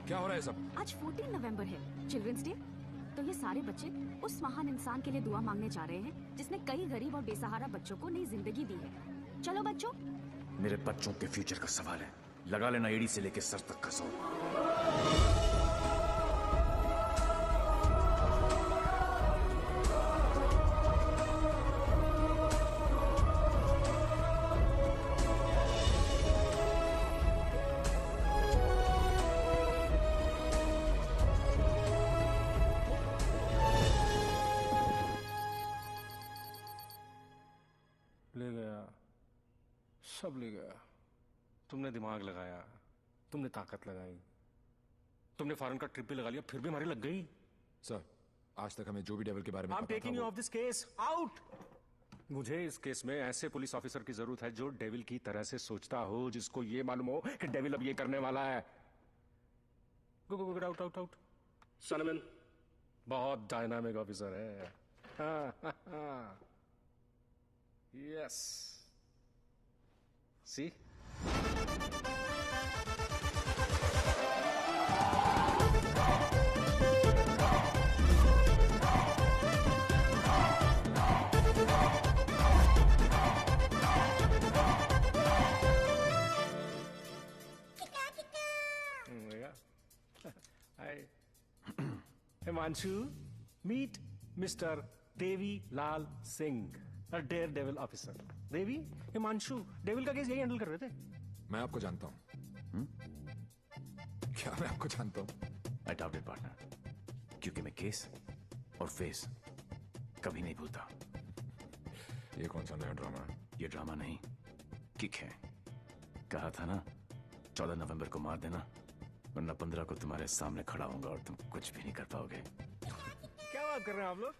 क्या हो रहा है सब? आज 14 नवंबर है, चिल्ड्रंस डे। तो ये सारे बच्चे उस महान इंसान के लिए दुआ मांगने जा रहे हैं जिसने कई गरीब और बेसहारा बच्चों को नई जिंदगी दी है। चलो बच्चों। मेरे बच्चों के फ्यूचर का सवाल है, लगा लेना एड़ी से लेके सर तक का जोर। ले गया, सब ले गया। तुमने दिमाग लगाया, तुमने ताकत लगाई, तुमने फॉरेन का ट्रिप भी लगा लिया, फिर भी हमारी लग गई। सर, आज तक हमें जो भी डेविल के बारे में I'm पता taking था you off this case. Out! मुझे इस केस में ऐसे पुलिस ऑफिसर की जरूरत है जो डेविल की तरह से सोचता हो, जिसको ये मालूम हो कि डेविल अब ये करने वाला है। Go go go, out out out. Sanman बहुत डायनामिक ऑफिसर है। Yes, see Himanshu, meet Mr. Devi Lal Singh, a daredevil officer. Devi, Himanshu devil का केस यही हैंडल कर रहे थे। मैं आपको जानता हूँ। क्या मैं आपको जानता हूँ? I doubt it, partner. क्योंकि मैं केस और फेस कभी नहीं भूलता। ये कौन सा नया ड्रामा है? ये ड्रामा नहीं, किक है। कहा था ना, 14 नवंबर को मार देना, वरना 15 को तुम्हारे सामने खड़ा होऊंगा और तुम कुछ भी नहीं कर पाओगे। क्या बात कर रहे हैं आप लोग?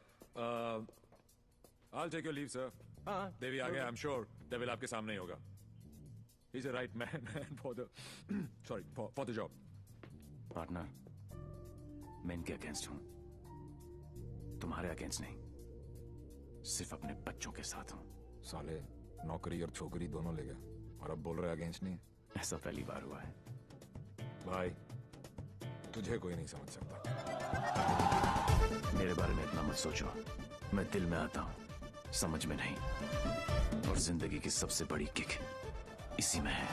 I'll take your leave, sir. देवी आ गया, I'm sure डेविल आपके सामने ही होगा। He's a right man for the sorry for the job. Partner, मैं इनके अगेंस्ट हूं, तुम्हारे अगेंस्ट नहीं, सिर्फ अपने बच्चों के साथ हूं। साले नौकरी और छोकरी दोनों ले गए और अब बोल रहे अगेंस्ट नहीं। ऐसा पहली बार हुआ है। भाई, तुझे कोई नहीं समझ सकता। मेरे बारे में इतना मत सोचो, मैं दिल में आता हूं, समझ में नहीं। और जिंदगी की सबसे बड़ी किक इसी में है।